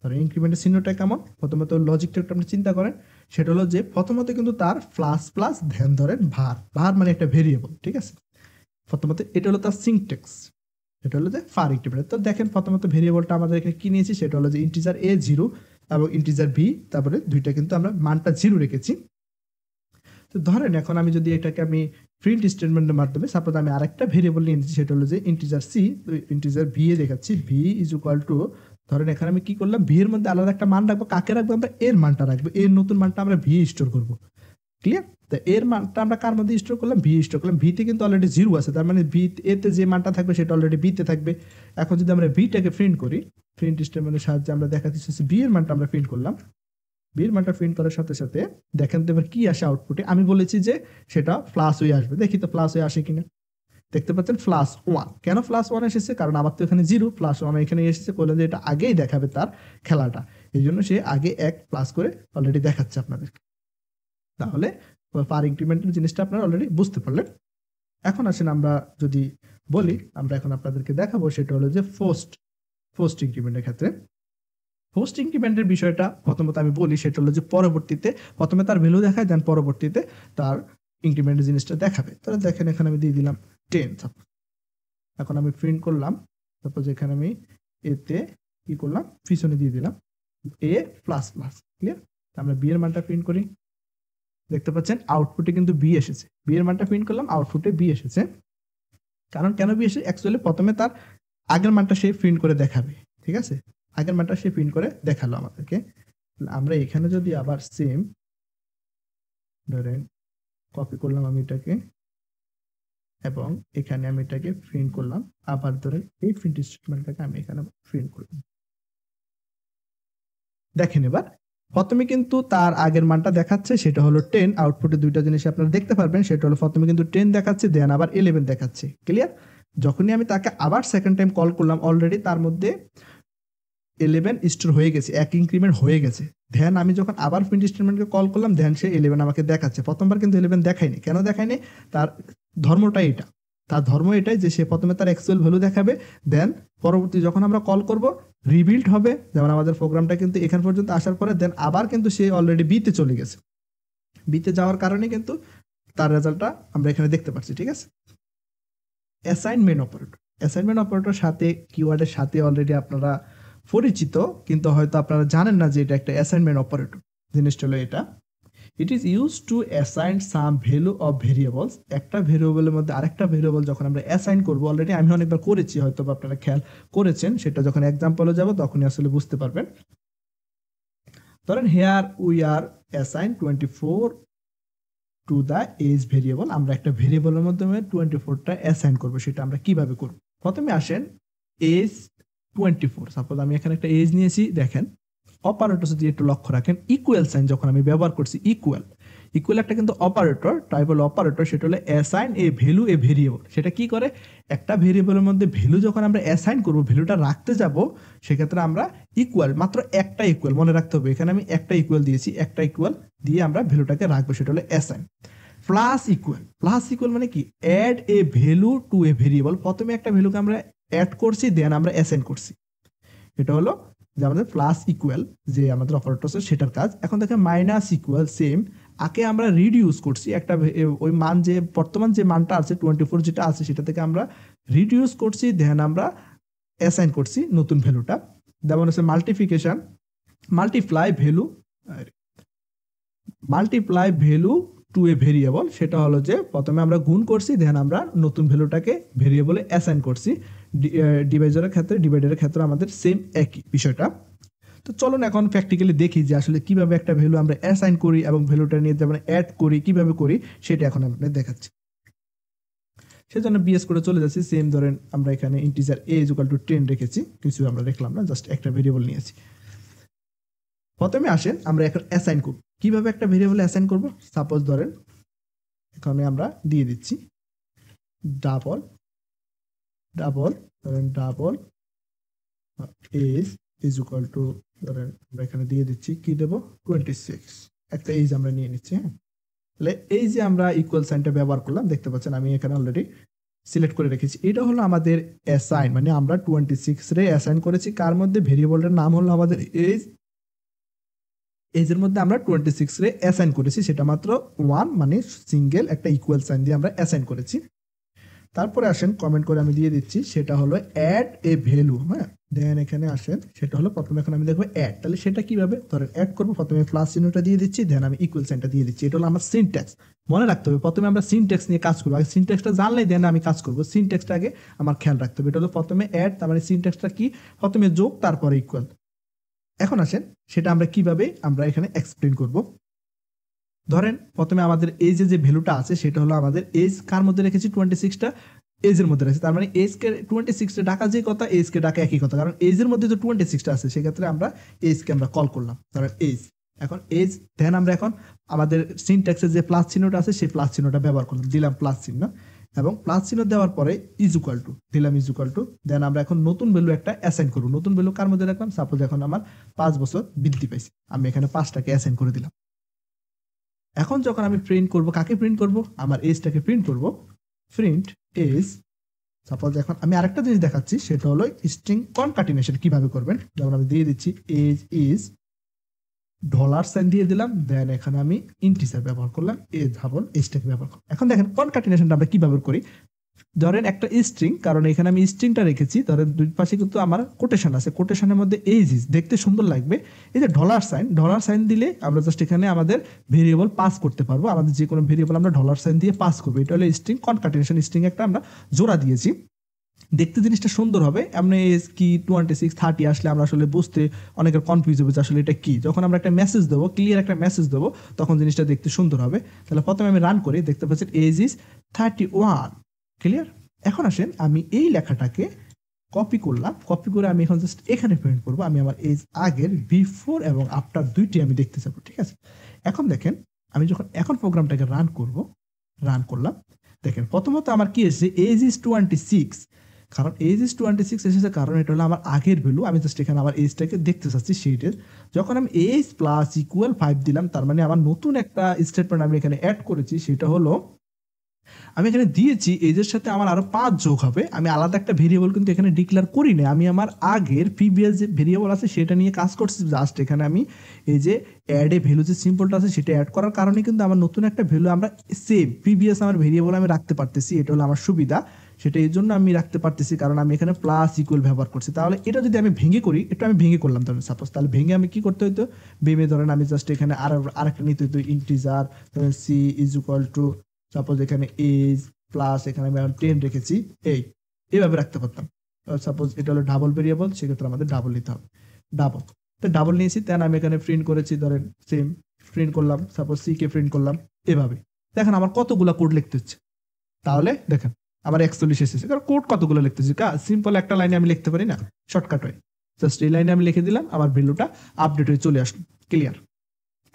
ধরেন ইনক্রিমেন্টের চিহ্নটা কেমন, প্রথমত লজিকটা একটু আপনি চিন্তা করেন, সেটা হলো যে প্রথমত কিন্তু তার প্লাস প্লাস ধ্যান ধরেন ভার, ভার মানে একটা ভেরিয়েবল, ঠিক আছে। প্রথমত এটা হলো তার সিনট্যাক্স, এটা হলো যে ফার ইনক্রিমেন্ট। তো দেখেন প্রথমত ভেরিয়েবলটা আমাদের এখানে কি নিয়েছি, সেটা হলো যে ইন্টিজার এ 0 এবং ইন্টিজার বি, তারপরে দুইটা কিন্তু আমরা মানটা 0 রেখেছি। তো ধরেন এখন আমি যদি এটাকে আমি প্রিন্ট স্টেটমেন্টের মাধ্যমে সাপোজ আমি আরেকটা ভেরিয়েবল নিয়ে নিচ্ছি, সেটা হলো যে integer c, integer v a দেখাচ্ছি, ভি ইজ ইকুয়াল টু, ধরেন এখানে আমি কি করলাম, ভি এর মধ্যে আলাদা একটা মান রাখবো, কাকে রাখবো, আমরা এর মানটা রাখবো, এর নতুন মানটা আমরা ভি স্টোর করবো, ক্লিয়ার। তো এর মানটা আমরা কার মধ্যে স্টোর করলাম, ভি স্টোর করলাম, ভিতে কিন্তু অলরেডি 0 আছে, তার মানে ভি এতে যে মানটা থাকবে সেটা অলরেডি বিতে থাকবে। এখন যদি আমরা ভিটাকে প্রিন্ট করি, প্রিন্ট স্টেটমেন্টের সাহায্যে আমরা দেখাচ্ছি ভি এর মানটা আমরা প্রিন্ট করলাম, ভি এর মানটা প্রিন্ট করার সাথে সাথে দেখেন তো এবার কি আসে আউটপুটে, আমি বলেছি যে সেটা প্লাস হয়ে আসবে, দেখি তো প্লাস হয়ে আসে কিনা। দেখতে পাচ্ছেন প্লাস 1, কেন প্লাস 1 এসেছে, কারণ আমার তো এখানে 0, প্লাস 1 এখানে এসেছে, বললেন যে এটা আগেই দেখাবে তার খেলাটা, এই জন্য সে আগে 1 প্লাস করে অলরেডি দেখাচ্ছে আপনাদেরকে। তাহলে পার ইনক্রিমেন্টের জিনিসটা আপনারা অলরেডি বুঝতে পারলেন। এখন আসেন আমরা যদি বলি, আমরা এখন আপনাদেরকে দেখাবো সেটা হলো যে ফার্স্ট ইনক্রিমেন্টের ক্ষেত্রে। ফার্স্ট ইনক্রিমেন্টের বিষয়টা প্রথমত আমি বলি, সেটা হলো যে পরবর্তীতে প্রথমে তার ভ্যালু দেখায়, দেন পরবর্তীতে তার ইনক্রিমেন্টের জিনিসটা দেখাবে। তাহলে দেখেন এখানে আমি দিয়ে দিলাম 10, এখন আমি প্রিন্ট করলাম, তারপর যেখানে আমি এতে কি করলাম, পিছনে দিয়ে দিলাম এ প্লাস প্লাস, ক্লিয়ার। আমরা বি এর মানটা প্রিন্ট করি, দেখতে পাচ্ছেন আউটপুটে কিন্তু বি এসেছে, বি এর মানটা প্রিন্ট করলাম, আউটপুটে বি এসেছে। কারণ কেন বি এসেছে, অ্যাকচুয়ালি প্রথমে তার আগের মানটা সে প্রিন্ট করে দেখাবে, ঠিক আছে, আগের মানটা সে প্রিন্ট করে দেখালো আমাদেরকে। আমরা এখানে যদি আবার সেম ধরেন কপি করলাম আমি এটাকে, এবং এখানে আমি এটাকে প্রিন্ট করলাম, আবার ধরেন এই প্রিন্ট স্টেটমেন্টটাকে আমি এখানে প্রিন্ট করলাম। দেখেন এবার প্রথমে কিন্তু তার আগের মানটা দেখাচ্ছে, সেটা হলো 10, আউটপুটে দুইটা জিনিস আপনারা দেখতে পারবেন, সেটা হলো প্রথমে কিন্তু 10 দেখাচ্ছে, দেন আবার 11 দেখাচ্ছে, ক্লিয়ার। যখনই আমি তাকে আবার সেকেন্ড টাইম কল করলাম, অলরেডি তার মধ্যে 11 স্টোর হয়ে গেছে, এক ইনক্রিমেন্ট হয়ে গেছে। দেন আমি যখন আবার প্রিন্ট স্টেটমেন্টকে কল করলাম, দেন সে 11 আমাকে দেখাচ্ছে। প্রথমবার কিন্তু 11 দেখায়নি, কেন দেখায়নি, তার ধর্মটা এটা, তার ধর্ম এটাই যে সে প্রথমে তার অ্যাকচুয়াল ভ্যালু দেখাবে, দেন পরবর্তী যখন আমরা কল করব রিবিল্ড হবে, যেমন আমাদের প্রোগ্রামটা কিন্তু এখান পর্যন্ত আসার পরে দেন আবার কিন্তু সে অলরেডি বিতে চলে গেছে, বিতে যাওয়ার কারণে কিন্তু তার রেজাল্টটা আমরা এখানে দেখতে পাচ্ছি, ঠিক আছে। অ্যাসাইনমেন্ট অপারেটর, অ্যাসাইনমেন্ট অপারেটর সাথে কিওয়ার্ডের সাথে অলরেডি আপনারা পরিচিত, কিন্তু হয়তো আপনারা জানেন না যে এটা একটা অ্যাসাইনমেন্ট অপারেটর। জিনিসটা হলো এটা, it is use to assign some value of variables. একটা ভেরিয়েবলের মধ্যে আরেকটা ভেরিয়েবল যখন আমরা অ্যাসাইন করবো, অলরেডি আমি অনেকবার করেছি, হয়তো আপনারা খেয়াল করেছেন, সেটা যখন এক্সাম্পলে যাব তখনই আসলে বুঝতে পারবেন। ধরেন here we are assign 24 to the age variable. আমরা একটা ভেরিয়েবলের মাধ্যমে 24টা অ্যাসাইন করবো। সেটা আমরা কিভাবে করব? প্রথমে আসেন এজ 24, সাপোজ আমি এখানে একটা এজ নিয়েছি। দেখেন অপারেটর যদি একটু লক্ষ্য রাখেন, ইকুয়াল সাইন যখন আমি ব্যবহার করছি, ইকুয়াল একটা কিন্তু অপারেটর, টাইপ হলো অপারেটর, সেটা হলো assign a value A variable. সেটা কি করে? একটা ভেরিয়েবলের মধ্যে ভ্যালু যখন আমরা অ্যাসাইন করব, ভ্যালুটা রাখতে যাব, সেক্ষেত্রে আমরা ইকুয়াল, মাত্র একটা ইকুয়াল মনে রাখতে হবে। এখানে আমি একটা ইকুয়াল দিয়েছি, একটা ইকুয়াল দিয়ে আমরা ভ্যালুটাকে রাখবো, সেটা হলো অ্যাসাইন। প্লাস ইকুয়াল মানে কি? Add a value to a variable. প্রথমে একটা ভ্যালুকে আমরা অ্যাড করছি, দেন আমরা অ্যাসাইন করছি। এটা হলো যে আমাদের প্লাস ইকুয়াল যে আমাদের অপারেটর আছে সেটার কাজ। এখন দেখেন মাইনাস ইকুয়াল, সেম, আগে আমরা রিডিউস করছি একটা ওই মান, যে বর্তমান যে মানটা আছে 24 যেটা আছে সেটা থেকে আমরা রিডিউস করছি, দেন আমরা অ্যাসাইন করছি নতুন ভ্যালুটা। যেমন হচ্ছে multiply value to a variable. সেটা হলো যে প্রথমে আমরা গুণ করছি, দেন আমরা নতুন ভ্যালুটাকে ভেরিয়েবলে অ্যাসাইন করছি। ডিভাইডারের ক্ষেত্রে আমাদের সেম একই বিষয়টা। তো চলুন এখন প্র্যাকটিক্যালি দেখি যে আসলে কিভাবে একটা ভ্যালু আমরা অ্যাসাইন করি এবং ভ্যালুটা নিয়ে যেমন অ্যাড করি, কিভাবে করি সেটা এখন আপনাদের দেখাচ্ছি। সেজন্য বিএস করে চলে যাচ্ছি। সেম ধরেন আমরা এখানে ইন্টিজার a = 10 রেখেছি, কিছু আমরা দেখলাম না, জাস্ট একটা ভেরিয়েবল নিয়েছি। প্রথমে আসেন আমরা এখন অ্যাসাইন করব। কিভাবে একটা ভেরিয়েবল অ্যাসাইন করব? সাপোজ ধরেন এখানে আমরা দিয়ে দিচ্ছি ডাবল এজ ধরেন আমরা এখানে দিয়ে দিচ্ছি কি দেব? 26। একটা এজ আমরা নিয়ে নিচ্ছি। হ্যাঁ, তাহলে এই যে আমরা ইকুয়াল সাইনটা ব্যবহার করলাম, দেখতে পাচ্ছেন আমি এখানে অলরেডি সিলেক্ট করে রেখেছি। এটা হলো আমাদের অ্যাসাইন, মানে আমরা 26 রে অ্যাসাইন করেছি। কার মধ্যে? ভেরিয়েবলটার নাম হলো আমাদের এজ। এজের মধ্যে আমরা 26 রে অ্যাসাইন করেছি, সেটা মাত্র 1, মানে সিঙ্গেল একটা ইকুয়াল সাইন দিয়ে আমরা অ্যাসাইন করেছি। তারপরে আসেন কমেন্ট করে আমি দিয়ে দিচ্ছি, সেটা হলো অ্যাড এ ভ্যালু। হ্যাঁ, দেন এখানে আসেন, সেটা হলো প্রথমে এখন আমি দেখবো অ্যাড। তাহলে সেটা কিভাবে? ধরেন অ্যাড করবো, প্রথমে প্লাস চিহ্নটা দিয়ে দিচ্ছি, দেন আমি ইকুয়াল সাইনটা দিয়ে দিচ্ছি। এটা হলো আমার সিনট্যাক্স। মনে রাখতে হবে প্রথমে আমরা সিনট্যাক্স নিয়ে কাজ করবো। আগে সিনট্যাক্সটা জানলেই দেন আমি কাজ করবো। সিনট্যাক্সটা আগে আমার খেয়াল রাখতে হবে। এটা হলো প্রথমে অ্যাড, তার মানে সিনট্যাক্সটা কি? প্রথমে যোগ, তারপরে ইকুয়াল। এখন আসেন সেটা আমরা কিভাবে আমরা এখানে এক্সপ্লেন করব। ধরেন প্রথমে আমাদের এই যে ভ্যালুটা আছে সেটা হলো আমাদের এজ কার মধ্যে রেখেছি? 26টা এজের মধ্যে রেখেছি। তার মানে এজ কে 26 ডাকা যে কথা, এজ কে ডাকা একই কথা, কারণ এজের মধ্যে তো 26টা আছে। সেক্ষেত্রে আমরা এজ কে আমরা কল করলাম, ধরেন এজ। এখন এজ, দেন আমরা এখন আমাদের সিনট্যাক্সের যে প্লাস চিহ্নটা আছে সেই প্লাস চিহ্নটা ব্যবহার করলাম, দিলাম প্লাস চিহ্ন, এবং প্লাস চিহ্ন দেওয়ার পরে দিলাম দেন আমরা এখন নতুন ভ্যালু একটা অ্যাসাইন করব। নতুন ভ্যালু কার মধ্যে রাখলাম? সাপোজ এখন আমার 5 বছর বৃদ্ধি পাইছে, আমি এখানে 5টাকে অ্যাসাইন করে দিলাম। এখন যখন আমি প্রিন্ট করব, কাকে প্রিন্ট করব? আমার এজটাকে প্রিন্ট করব। প্রিন্ট এজ, সাপোজ এখন আমি আরেকটা জিনিস দেখাচ্ছি, সেটা হলো স্ট্রিং কনকাটিনেশন কিভাবে করবেন। যেমন আমি দিয়ে দিচ্ছি এজ ইজ $সাইন দিয়ে দিলাম, দেন এখানে আমি ইন্টিজার ব্যবহার করলাম, এজ ভাবন এজটাকে ব্যবহার করলাম। এখন দেখেন কনকাটিনেশনটা আমরা কিভাবে করি। ধরেন একটা স্ট্রিং, কারণ এখানে আমি স্ট্রিংটা রেখেছি, ধরেন দুই পাশে কিন্তু আমার কোটেশন আছে, কোটেশনের মধ্যে এজ ইজ দেখতে সুন্দর লাগবে। এই যে $সাইন দিলে আমরা জাস্ট এখানে আমাদের ভেরিয়েবল পাস করতে পারবো। আমাদের যে কোনো ভেরিয়েবল আমরা $সাইন দিয়ে পাস করবো। এটা হলো স্ট্রিং কনকাটিনেশন। স্ট্রিং একটা আমরা জোড়া দিয়েছি, দেখতে জিনিসটা সুন্দর হবে। এমনি এজ কি 26, 30 আসলে আমরা আসলে বুঝতে অনেকের কনফিউজ হবে যে আসলে এটা কি। যখন আমরা একটা মেসেজ দেবো, ক্লিয়ার একটা মেসেজ দেবো, তখন জিনিসটা দেখতে সুন্দর হবে। তাহলে প্রথমে আমি রান করি, দেখতে পাচ্ছি এজ ইজ 31, ক্লিয়ার। এখন আসেন আমি এই লেখাটাকে কপি করলাম, কপি করে আমি এখন জাস্ট এখানে প্রিন্ট করবো। আমি আমার এজ আগের, বিফোর এবং আফটার দুইটি আমি দেখতে চাবো, ঠিক আছে। এখন দেখেন আমি যখন এখন প্রোগ্রামটাকে রান করলাম, দেখেন প্রথমত আমার কি এসেছে? Age is 26। কারণ এজ ইজ 26 এসেছে, কারণ এটা হলো আমার আগের ভ্যালু। আমি জাস্ট এখানে আমার এজটাকে দেখতে চাচ্ছি সেইটার। যখন আমি এজ প্লাস ইকুয়াল 5 দিলাম, তার মানে আমার নতুন একটা স্টেটমেন্ট আমি এখানে অ্যাড করেছি, সেটা হলো আমি এখানে দিয়েছি এজের সাথে আমার আরো 5 যোগ হবে, আমি আলাদা একটা ভেরিয়েবল কিন্তু এখানে ডিক্লেয়ার করি না, আমি আমার আগের প্রিভিয়াস যে ভেরিয়েবল আছে সেটা নিয়ে কাজ করছি। জাস্ট এখানে আমি এই যে অ্যাড এ ভ্যালু যে সিম্বলটা আছে সেটা অ্যাড করার কারণে কিন্তু আমার নতুন একটা ভ্যালু আমরা সেম প্রিভিয়াস আমার ভেরিয়েবল আমি রাখতে পারতেছি, এটা হলো আমার সুবিধা। সেটা এই জন্য আমি রাখতে পারতেছি কারণ আমি এখানে প্লাস ইকুয়াল ব্যবহার করছি। তাহলে এটা যদি আমি ভেঙে করি, এটা আমি ভেঙে করলাম ধরেন সাপোজ, তাহলে ভেঙে আমি কি করতে হইতো, বেমে ধরেন আমি জাস্ট এখানে আরেকটা নিতে হইতো ইন্টিজার, ধরেন c is equal to suppose এখানে এজ প্লাস এখানে আমি 10 রেখেছি, এইভাবে রাখতে পারতাম। সাপোজ এটা হলো ডাবল ভেরিয়েবল, সেক্ষেত্রে আমাদের ডাবল নিতে হবে, ডাবল। তো ডাবল নিয়েছি, দেন আমি এখানে প্রিন্ট করেছি, ধরেন সেম প্রিন্ট করলাম, সাপোজ সি কে প্রিন্ট করলাম, এভাবে। দেখেন আমার কতগুলা কোড লিখতে হচ্ছে, তাহলে দেখেন আমার 41 এসেছে, কারণ কোড কতগুলো লিখতেছি, সিম্পল একটা লাইনে আমি লিখতে পারি না, শর্টকাট হয়, জাস্ট এই লাইনে আমি লিখে দিলাম, আমার ভ্যালুটা আপডেট হয়ে চলে আসলো, ক্লিয়ার।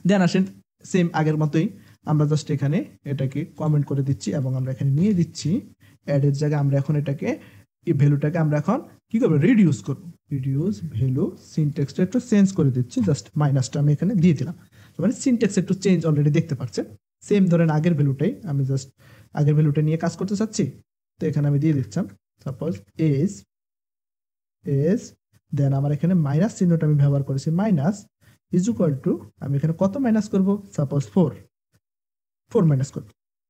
দেন আসেন সেম আগের মতোই আমরা জাস্ট এখানে এটাকে কমেন্ট করে দিচ্ছি এবং আমরা এখানে নিয়ে দিচ্ছি অ্যাডের জায়গায়, আমরা এখন এটাকে এই ভ্যালুটাকে আমরা এখন কি করবো, রিডিউস করবো, রিডিউস ভ্যালু, সিনট্যাক্সটা একটু চেঞ্জ করে দিচ্ছি, জাস্ট মাইনাসটা আমি এখানে দিয়ে দিলাম, মানে সিনট্যাক্স একটু চেঞ্জ অলরেডি দেখতে পাচ্ছেন। সেম ধরেন আগের ভ্যালুটাই আমি জাস্ট আগের ভ্যালুটা নিয়ে কাজ করতে চাচ্ছি, তো এখানে আমি দিয়ে দিচ্ছি সাপোজ এজ দেন আমার এখানে মাইনাস চিহ্নটা আমি ব্যবহার করেছি, মাইনাস ইজ ইকুয়াল টু, আমি এখানে কত মাইনাস করব, সাপোজ 4 মাইনাস করব,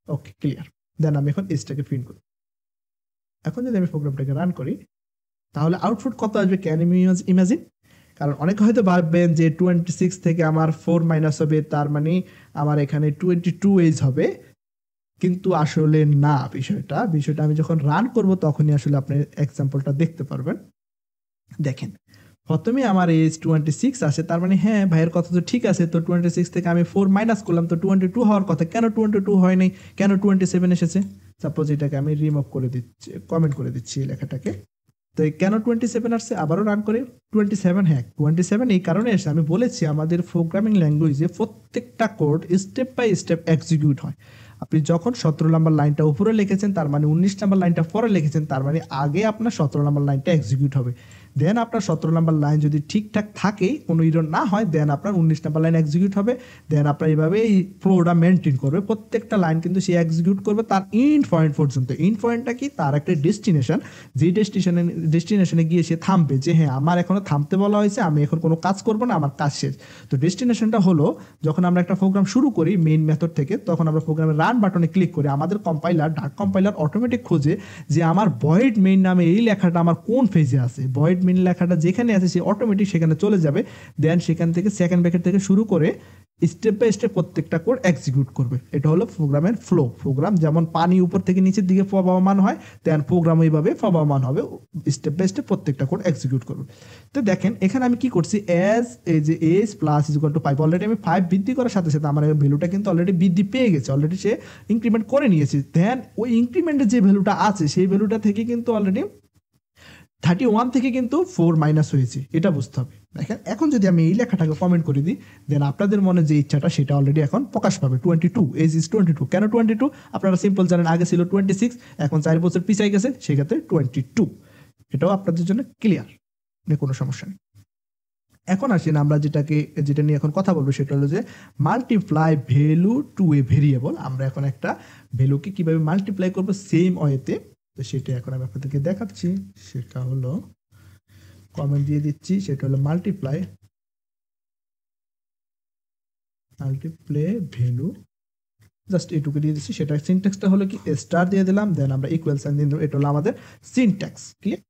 ওকে ক্লিয়ার। দেন আমি এখন এজটাকে প্রিন্ট করব। এখন যদি আমি প্রোগ্রামটাকে রান করি তাহলে আউটপুট কত আসবে, ক্যান ইউ ইমাজিন? কারণ অনেকে হয়তো ভাববেন যে 26 থেকে আমার 4 মাইনাস হবে, তার মানে আমার এখানে 22 এজ হবে, কিন্তু আসলে না, বিষয়টা আমি যখন রান করব তখনই আসলে আপনি এক্সাম্পলটা দেখতে পারবেন। দেখেন প্রথমে আমার এজ 26 আসে, তার মানে হ্যাঁ ভাইয়ের কথা তো ঠিক আছে, তো 26 থেকে আমি 4 মাইনাস করলাম, তো 22 হওয়ার কথা, কেন 22 হয় নাই, কেন 27 এসেছে? সাপোজ এটাকে আমি রিমুভ করে দিচ্ছি, কমেন্ট করে দিচ্ছি এই লেখাটাকে, তো কেন 27 আসছে, আবারও রান করে 27, হ্যাঁ 27 এই কারণে এসে, আমি বলেছি আমাদের প্রোগ্রামিং ল্যাঙ্গুয়েজে প্রত্যেকটা code step by step execute হয়। আপনি যখন 17 নম্বর লাইনটা উপরে লিখেছেন তার মানে 19 নম্বর লাইনটা পরে লিখেছেন, তার মানে আগে আপনার 17 নম্বর লাইনটা এক্সিকিউট হবে। দেন আপনার 17 নম্বর লাইন যদি ঠিকঠাক থাকে, কোনো ইরর না হয়, দেন আপনার 19 নম্বর লাইন এক্সিকিউট হবে। দেন আপনার এইভাবে এই ফ্লোটা মেনটেন করবে, প্রত্যেকটা লাইন কিন্তু সে এক্সিকিউট করবে তার ইন্ড পয়েন্ট পর্যন্ত। ইন্ড পয়েন্টটা কি, তার একটা ডেস্টিনেশন, যে ডেস্টিনেশনে গিয়ে সে থামবে, যে হ্যাঁ আমার এখনো থামতে বলা হয়েছে, আমি এখন কোনো কাজ করব না, আমার কাজ শেষ। তো ডেস্টিনেশনটা হলো যখন আমরা একটা প্রোগ্রাম শুরু করি মেইন মেথড থেকে, তখন আমরা প্রোগ্রামের রান বাটনে ক্লিক করে আমাদের কম্পাইলার ডাক কম্পাইলার অটোমেটিক খোঁজে যে আমার ভয়েড মেইন নামে এই লেখাটা আমার কোন ফেজে আছে, ভয়েড মেইন লেখাটা যেখানে আছে সে অটোমেটিক সেখানে চলে যাবে। দেন সেখান থেকে সেকেন্ড ব্র্যাকেট থেকে শুরু করে স্টেপ বাই স্টেপ প্রত্যেকটা কোড এক্সিকিউট করবে। এটা হলো প্রোগ্রামের ফ্লো। প্রোগ্রাম যেমন পানি উপর থেকে নিচের দিকে প্রবাহমান হয়, দেন প্রোগ্রাম এইভাবে প্রবাহমান হবে, স্টেপ বাই স্টেপ প্রত্যেকটা কোড এক্সিকিউট করবে। তো দেখেন এখানে আমি কি করছি, age plus is equal to 5, already আমি 5 বৃদ্ধি করার সাথে সাথে আমার ভ্যালুটা কিন্তু অলরেডি বৃদ্ধি পেয়ে গেছে, অলরেডি সে ইনক্রিমেন্ট করে নিয়েছে। দেন ওই ইনক্রিমেন্টের যে ভ্যালুটা আছে সেই ভ্যালুটা থেকে কিন্তু অলরেডি 31 থেকে কিন্তু 4 মাইনাস হয়েছে, এটা বুঝতে হবে। দেখেন এখন যদি আমি এই লেখাটাকে কমেন্ট করে দিই, দেন আপনাদের মনে যে ইচ্ছাটা সেটা অলরেডি এখন প্রকাশ পাবে। 22 এজ ইজ 22, কেন 22? আপনারা সিম্পল জানেন আগে ছিল 26, এখন 4 বছর পিছাই গেছে, সেক্ষেত্রে 22। এটাও আপনাদের জন্য ক্লিয়ার, কোনো সমস্যা নেই। এখন আসেন আমরা যেটা নিয়ে এখন কথা বলবো সেটা হলো যে multiply value to a variable. আমরা এখন একটা ভ্যালুকে কিভাবে মাল্টিপ্লাই করবো সেম ওয়েতে, তো সেটা এখন আমি আপনাদেরকে দেখাচ্ছি। সেটা হলো কমেন্ট দিয়ে দিচ্ছি, সেটা হলো মাল্টিপ্লাই ভ্যালু, জাস্ট এটুকু দিয়ে দিচ্ছি। সেটা সিনট্যাক্সটা হলো কি, স্টার দিয়ে দিলাম, দেন আমরা ইকুয়াল সাইন দিয়ে দিলাম, এটা হলো আমাদের সিনট্যাক্স। ক্লিয়ার?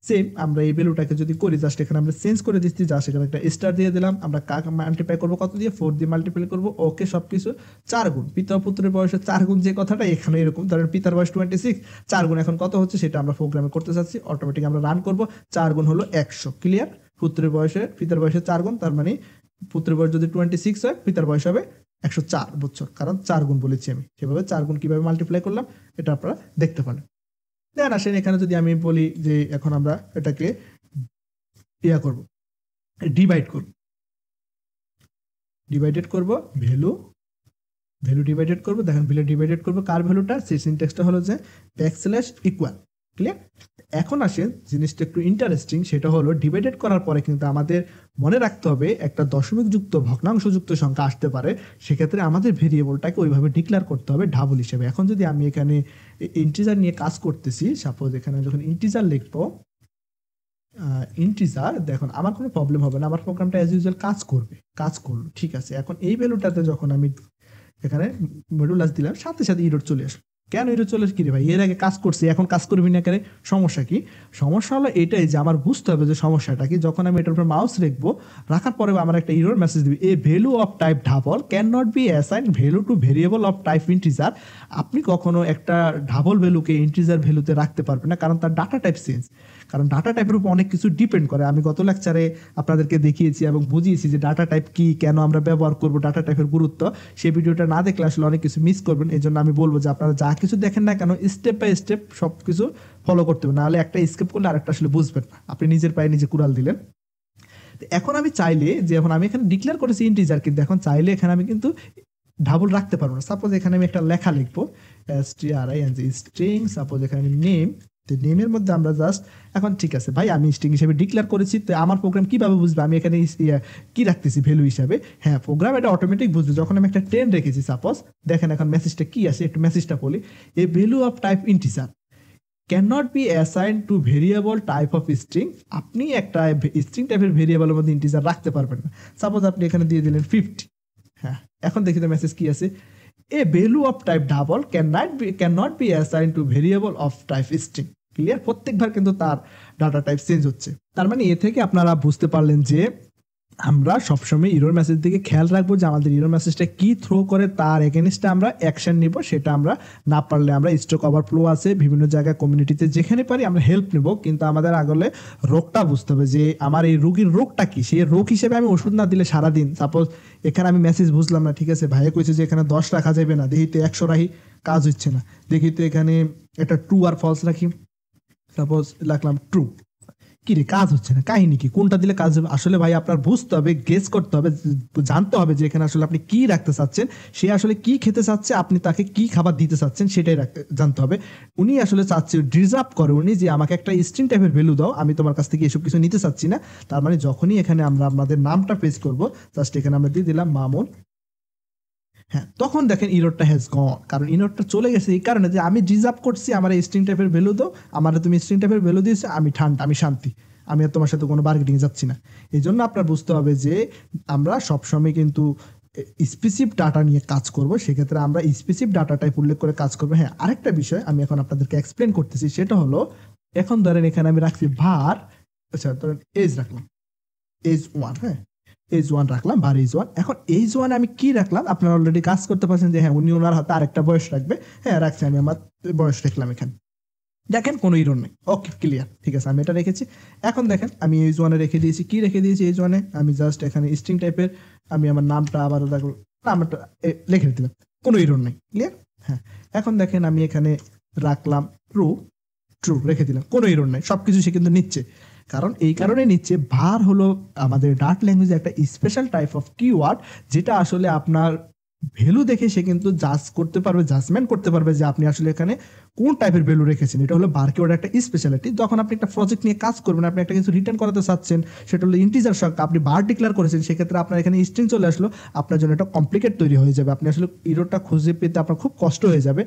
সেম আমরা এই ভ্যালুটাকে যদি করি, জাস্ট এখানে আমরা চেঞ্জ করে দিচ্ছি, জাস্ট এখানে একটা স্টার দিয়ে দিলাম। আমরা কাকে মাল্টিপ্লাই করবো, কত দিয়ে, 4 দিয়ে মাল্টিপ্লাই করবো। ওকে, সবকিছু 4 গুণ, পিতা পুত্রের বয়সে 4 গুণ যে কথাটা এখানে এরকম, ধরেন পিতার বয়স 26, 4 গুণ এখন কত হচ্ছে সেটা আমরা প্রোগ্রামে করতে চাচ্ছি, অটোমেটিক আমরা রান করবো। 4 গুণ হলো 100, ক্লিয়ার? পিতার বয়সে 4 গুণ, তার মানে পুত্রের বয়স যদি 26 হয়, পিতার বয়স হবে 104 বছর, কারণ 4 গুণ বলেছি আমি। সেভাবে 4 গুণ কিভাবে মাল্টিপ্লাই করলাম এটা আপনারা দেখতে পারেন। দেন আসেন এখানে যদি আমি বলি যে এখন আমরা এটাকে করব, ডিভাইডেড করব, ভ্যালু ডিভাইডেড করব। দেখেন ভ্যালু ডিভাইডেড করব, কার ভ্যালুটা, সেই সিনট্যাক্সটা হলো যে ব্যাকস্ল্যাশ ইকুয়াল, ক্লিয়ার? এখন আসেন জিনিসটা একটু ইন্টারেস্টিং, সেটা হলো ডিভাইডেড করার পরে কিন্তু আমাদের মনে রাখতে হবে একটা দশমিক যুক্ত ভগ্নাংশ যুক্ত সংখ্যা আসতে পারে, সেক্ষেত্রে আমাদের ভেরিয়েবলটাকে ওইভাবে ডিক্লেয়ার করতে হবে ঢাবল হিসেবে। এখন যদি আমি এখানে ইন্টিজার নিয়ে কাজ করতেছি, সাপোজ এখানে যখন ইন্টিজার লিখবো, ইন্টিজার, দেখুন আমার কোনো প্রবলেম হবে না, আমার প্রোগ্রামটা অ্যাজ ইউজুয়াল কাজ করলো, ঠিক আছে। এখন এই ভ্যালুটাতে যখন আমি এখানে মডুলাস দিলাম, সাথে সাথে ইরর চলে আসলো। কেন ইরর চলে আসে? কি রে ভাই, এর আগে কাজ করছি, এখন কাজ করবি না কেন? সমস্যা কি? সমস্যা হলো এটাই যে আমার বুঝতে হবে যে সমস্যাটা কি। যখন আমি এটার উপর মাউস রাখবো, রাখার পরে আমার একটা ইরর মেসেজ দিবে, a value of type double can not be assign value to variable of type integer. আপনি কখনো একটা ডাবল ভ্যালুকে ইন্টিজার ভ্যালুতে রাখতে পারবেন না, কারণ তার ডাটা টাইপ চেঞ্জ। কারণ ডাটা টাইপের উপর অনেক কিছু ডিপেন্ড করে। আমি গত লেকচারে আপনাদেরকে দেখিয়েছি এবং বুঝিয়েছি যে ডাটা টাইপ কি, কেন আমরা ব্যবহার করব, ডাটা টাইপের গুরুত্ব। সেই ভিডিওটা না দেখলে আসলে অনেক কিছু মিস করবেন। এই জন্য আমি বলবো যে আপনারা যা কিছু দেখেন না কেন, স্টেপ বাই স্টেপ সব কিছু ফলো করতে হবে, নাহলে একটা স্কিপ করলে আরেকটা আসলে বুঝবেন না, আপনি নিজের পায়ে নিজে কুড়াল দিলেন। এখন আমি চাইলে, যে এখন আমি এখানে ডিক্লেয়ার করেছি ইন্টিজার, কিন্তু এখন চাইলে এখানে আমি কিন্তু ডাবল রাখতে পারবো না। সাপোজ এখানে আমি একটা লেখা লিখবো, স্ট্রিং, সাপোজ এখানে নেম, নেমের মধ্যে আমরা জাস্ট, এখন ঠিক আছে ভাই আমি স্ট্রিং হিসেবে ডিক্লেয়ার করেছি, তো আমার প্রোগ্রাম কিভাবে বুঝবে আমি এখানে কি রাখতেছি ভ্যালু হিসাবে? হ্যাঁ, প্রোগ্রাম এটা অটোমেটিক বুঝবে। যখন আমি একটা 10 রেখেছি সাপোজ, দেখেন এখন মেসেজটা কি আসে, একটু মেসেজটা বলি, a value of type integer cannot be assigned to variable type of string। আপনি একটা স্ট্রিং টাইপের ভেরিয়েবলের মধ্যে ইন্টিজার রাখতে পারবেন না। সাপোজ আপনি এখানে দিয়ে দিলেন 50। হ্যাঁ, এখন দেখি তো মেসেজ কি আছে, a value of type double cannot be assigned to variable of type string। Clear? প্রত্যেকবার কিন্তু তার ডাটা টাইপ চেঞ্জ হচ্ছে। তার মানে এ থেকে আপনারা বুঝতে পারলেন যে আমরা সবসময় ইরর মেসেজ দিকে খেয়াল রাখবো, যে আমাদের ইরর মেসেজটা কি থ্রো করে, তার এগেনস্টে আমরা অ্যাকশন নিব। সেটা আমরা না পারলে আমরা স্টক ওভারফ্লো আছে বিভিন্ন জায়গায়, কমিউনিটিতে যেখানে পারি আমরা হেল্প নেব, কিন্তু আমাদের আগলে রোগটা বুঝতে হবে যে আমার এই রোগীর রোগটা কি। সেই রোগ হিসেবে আমি ওষুধ না দিলে সারাদিন, সাপোজ এখানে আমি মেসেজ বুঝলাম না, ঠিক আছে, ভাইয়া কইছে যে এখানে 10 রাখা যাবে না, দেখি তো 100 রাখি, কাজ হচ্ছে না, দেখি তো এখানে একটা ট্রু আর ফলস রাখি, সাপোজ রাখলাম ট্রু, কি রে কাজ হচ্ছে না, কাহিনী কি, কোনটা দিলে কাজ হবে? আসলে ভাই আপনার বুঝতে হবে, গেস করতে হবে, জানতে হবে যে এখানে আসলে আপনি কি রাখতে চাচ্ছেন, সে আসলে কি খেতে চাচ্ছে, আপনি তাকে কি খাবার দিতে চাচ্ছেন সেটাই জানতে হবে। উনি আসলে চাচ্ছে, ডিজার্ভ করে উনি যে আমাকে একটা স্ট্রিং টাইপের ভ্যালু দাও, আমি তোমার কাছ থেকে এসব কিছু নিতে চাচ্ছি না। তার মানে যখনই এখানে আমরা আমাদের নামটা পেজ করব, জাস্ট এখানে আমরা দিয়ে দিলাম মামুন, হ্যাঁ, তখন দেখেন ইররটা হ্যাজ গন, কারণ ইররটা চলে গেছে এই কারণে যে আমি ডিজার্ভ করছি আমার এই স্ট্রিং টাইপের ভ্যালু দাও, আমার তুমি স্ট্রিং টাইপের ভ্যালু দিয়েছো, আমি ঠান্ডা, আমি শান্তি, আমি আর তোমার সাথে কোনো বার্গেটিং যাচ্ছি না। এই জন্য আপনার বুঝতে হবে যে আমরা সবসময় কিন্তু স্পেসিফিক ডাটা নিয়ে কাজ করব, সেক্ষেত্রে আমরা স্পেসিফিক ডাটা টাইপ উল্লেখ করে কাজ করবো। হ্যাঁ, আরেকটা বিষয় আমি এখন আপনাদেরকে এক্সপ্লেন করতেছি, সেটা হলো এখন ধরেন এখানে আমি রাখছি ভার, আচ্ছা ধরেন এজ রাখলাম, এজ 1, হ্যাঁ এজ 1 রাখলাম, ভার এজ 1। এখন এজ 1 আমি কি রাখলাম, আপনারা অলরেডি কাজ করতে পারছেন যে হ্যাঁ উনি ওনার হাতে আরেকটা বয়স রাখবে, হ্যাঁ রাখছি, আমি আমার বয়স রাখলাম এখানে, দেখেন কোনো ইরর নেই, ওকে ক্লিয়ার, ঠিক আছে আমি এটা রেখেছি। এখন দেখেন আমি এজ 1 রেখে দিয়েছি, কি রেখে দিয়েছি এজ 1 আমি জাস্ট এখানে স্ট্রিং টাইপের আমি আমার নামটা আবার নামটা লিখে দিলাম, কোনো ইরর নেই, ক্লিয়ার? হ্যাঁ, এখন দেখেন আমি এখানে রাখলাম ট্রু, ট্রু রেখে দিলাম, কোনো ইরর নেই, সবকিছু সে কিন্তু নিচ্ছে। কারণ এই কারণে নিচ্ছে, ভার হলো আমাদের ডার্ট ল্যাঙ্গুয়েজে একটা স্পেশাল টাইপ অফ কিওয়ার্ড, যেটা আসলে আপনার ভ্যালু দেখে সে কিন্তু জাজ করতে পারবে, জাজমেন্ট করতে পারবে যে আপনি আসলে এখানে কোন টাইপের ভ্যালু রেখেছেন। এটা হলো বার কিওয়ার্ড একটা স্পেশালিটি। যখন আপনি একটা প্রজেক্ট নিয়ে কাজ করবেন, আপনি একটা কিছু রিটার্ন করাতে চাচ্ছেন, সেটা হলো ইন্টিজার সংখ্যা, আপনি বার ডিক্লেয়ার করেছেন, সেক্ষেত্রে আপনার এখানে স্ট্রিং চলে আসলো, আপনার জন্য একটা কমপ্লিকেট তৈরি হয়ে যাবে, আপনি আসলে ইরোরটা খুঁজে পেতে আপনার খুব কষ্ট হয়ে যাবে।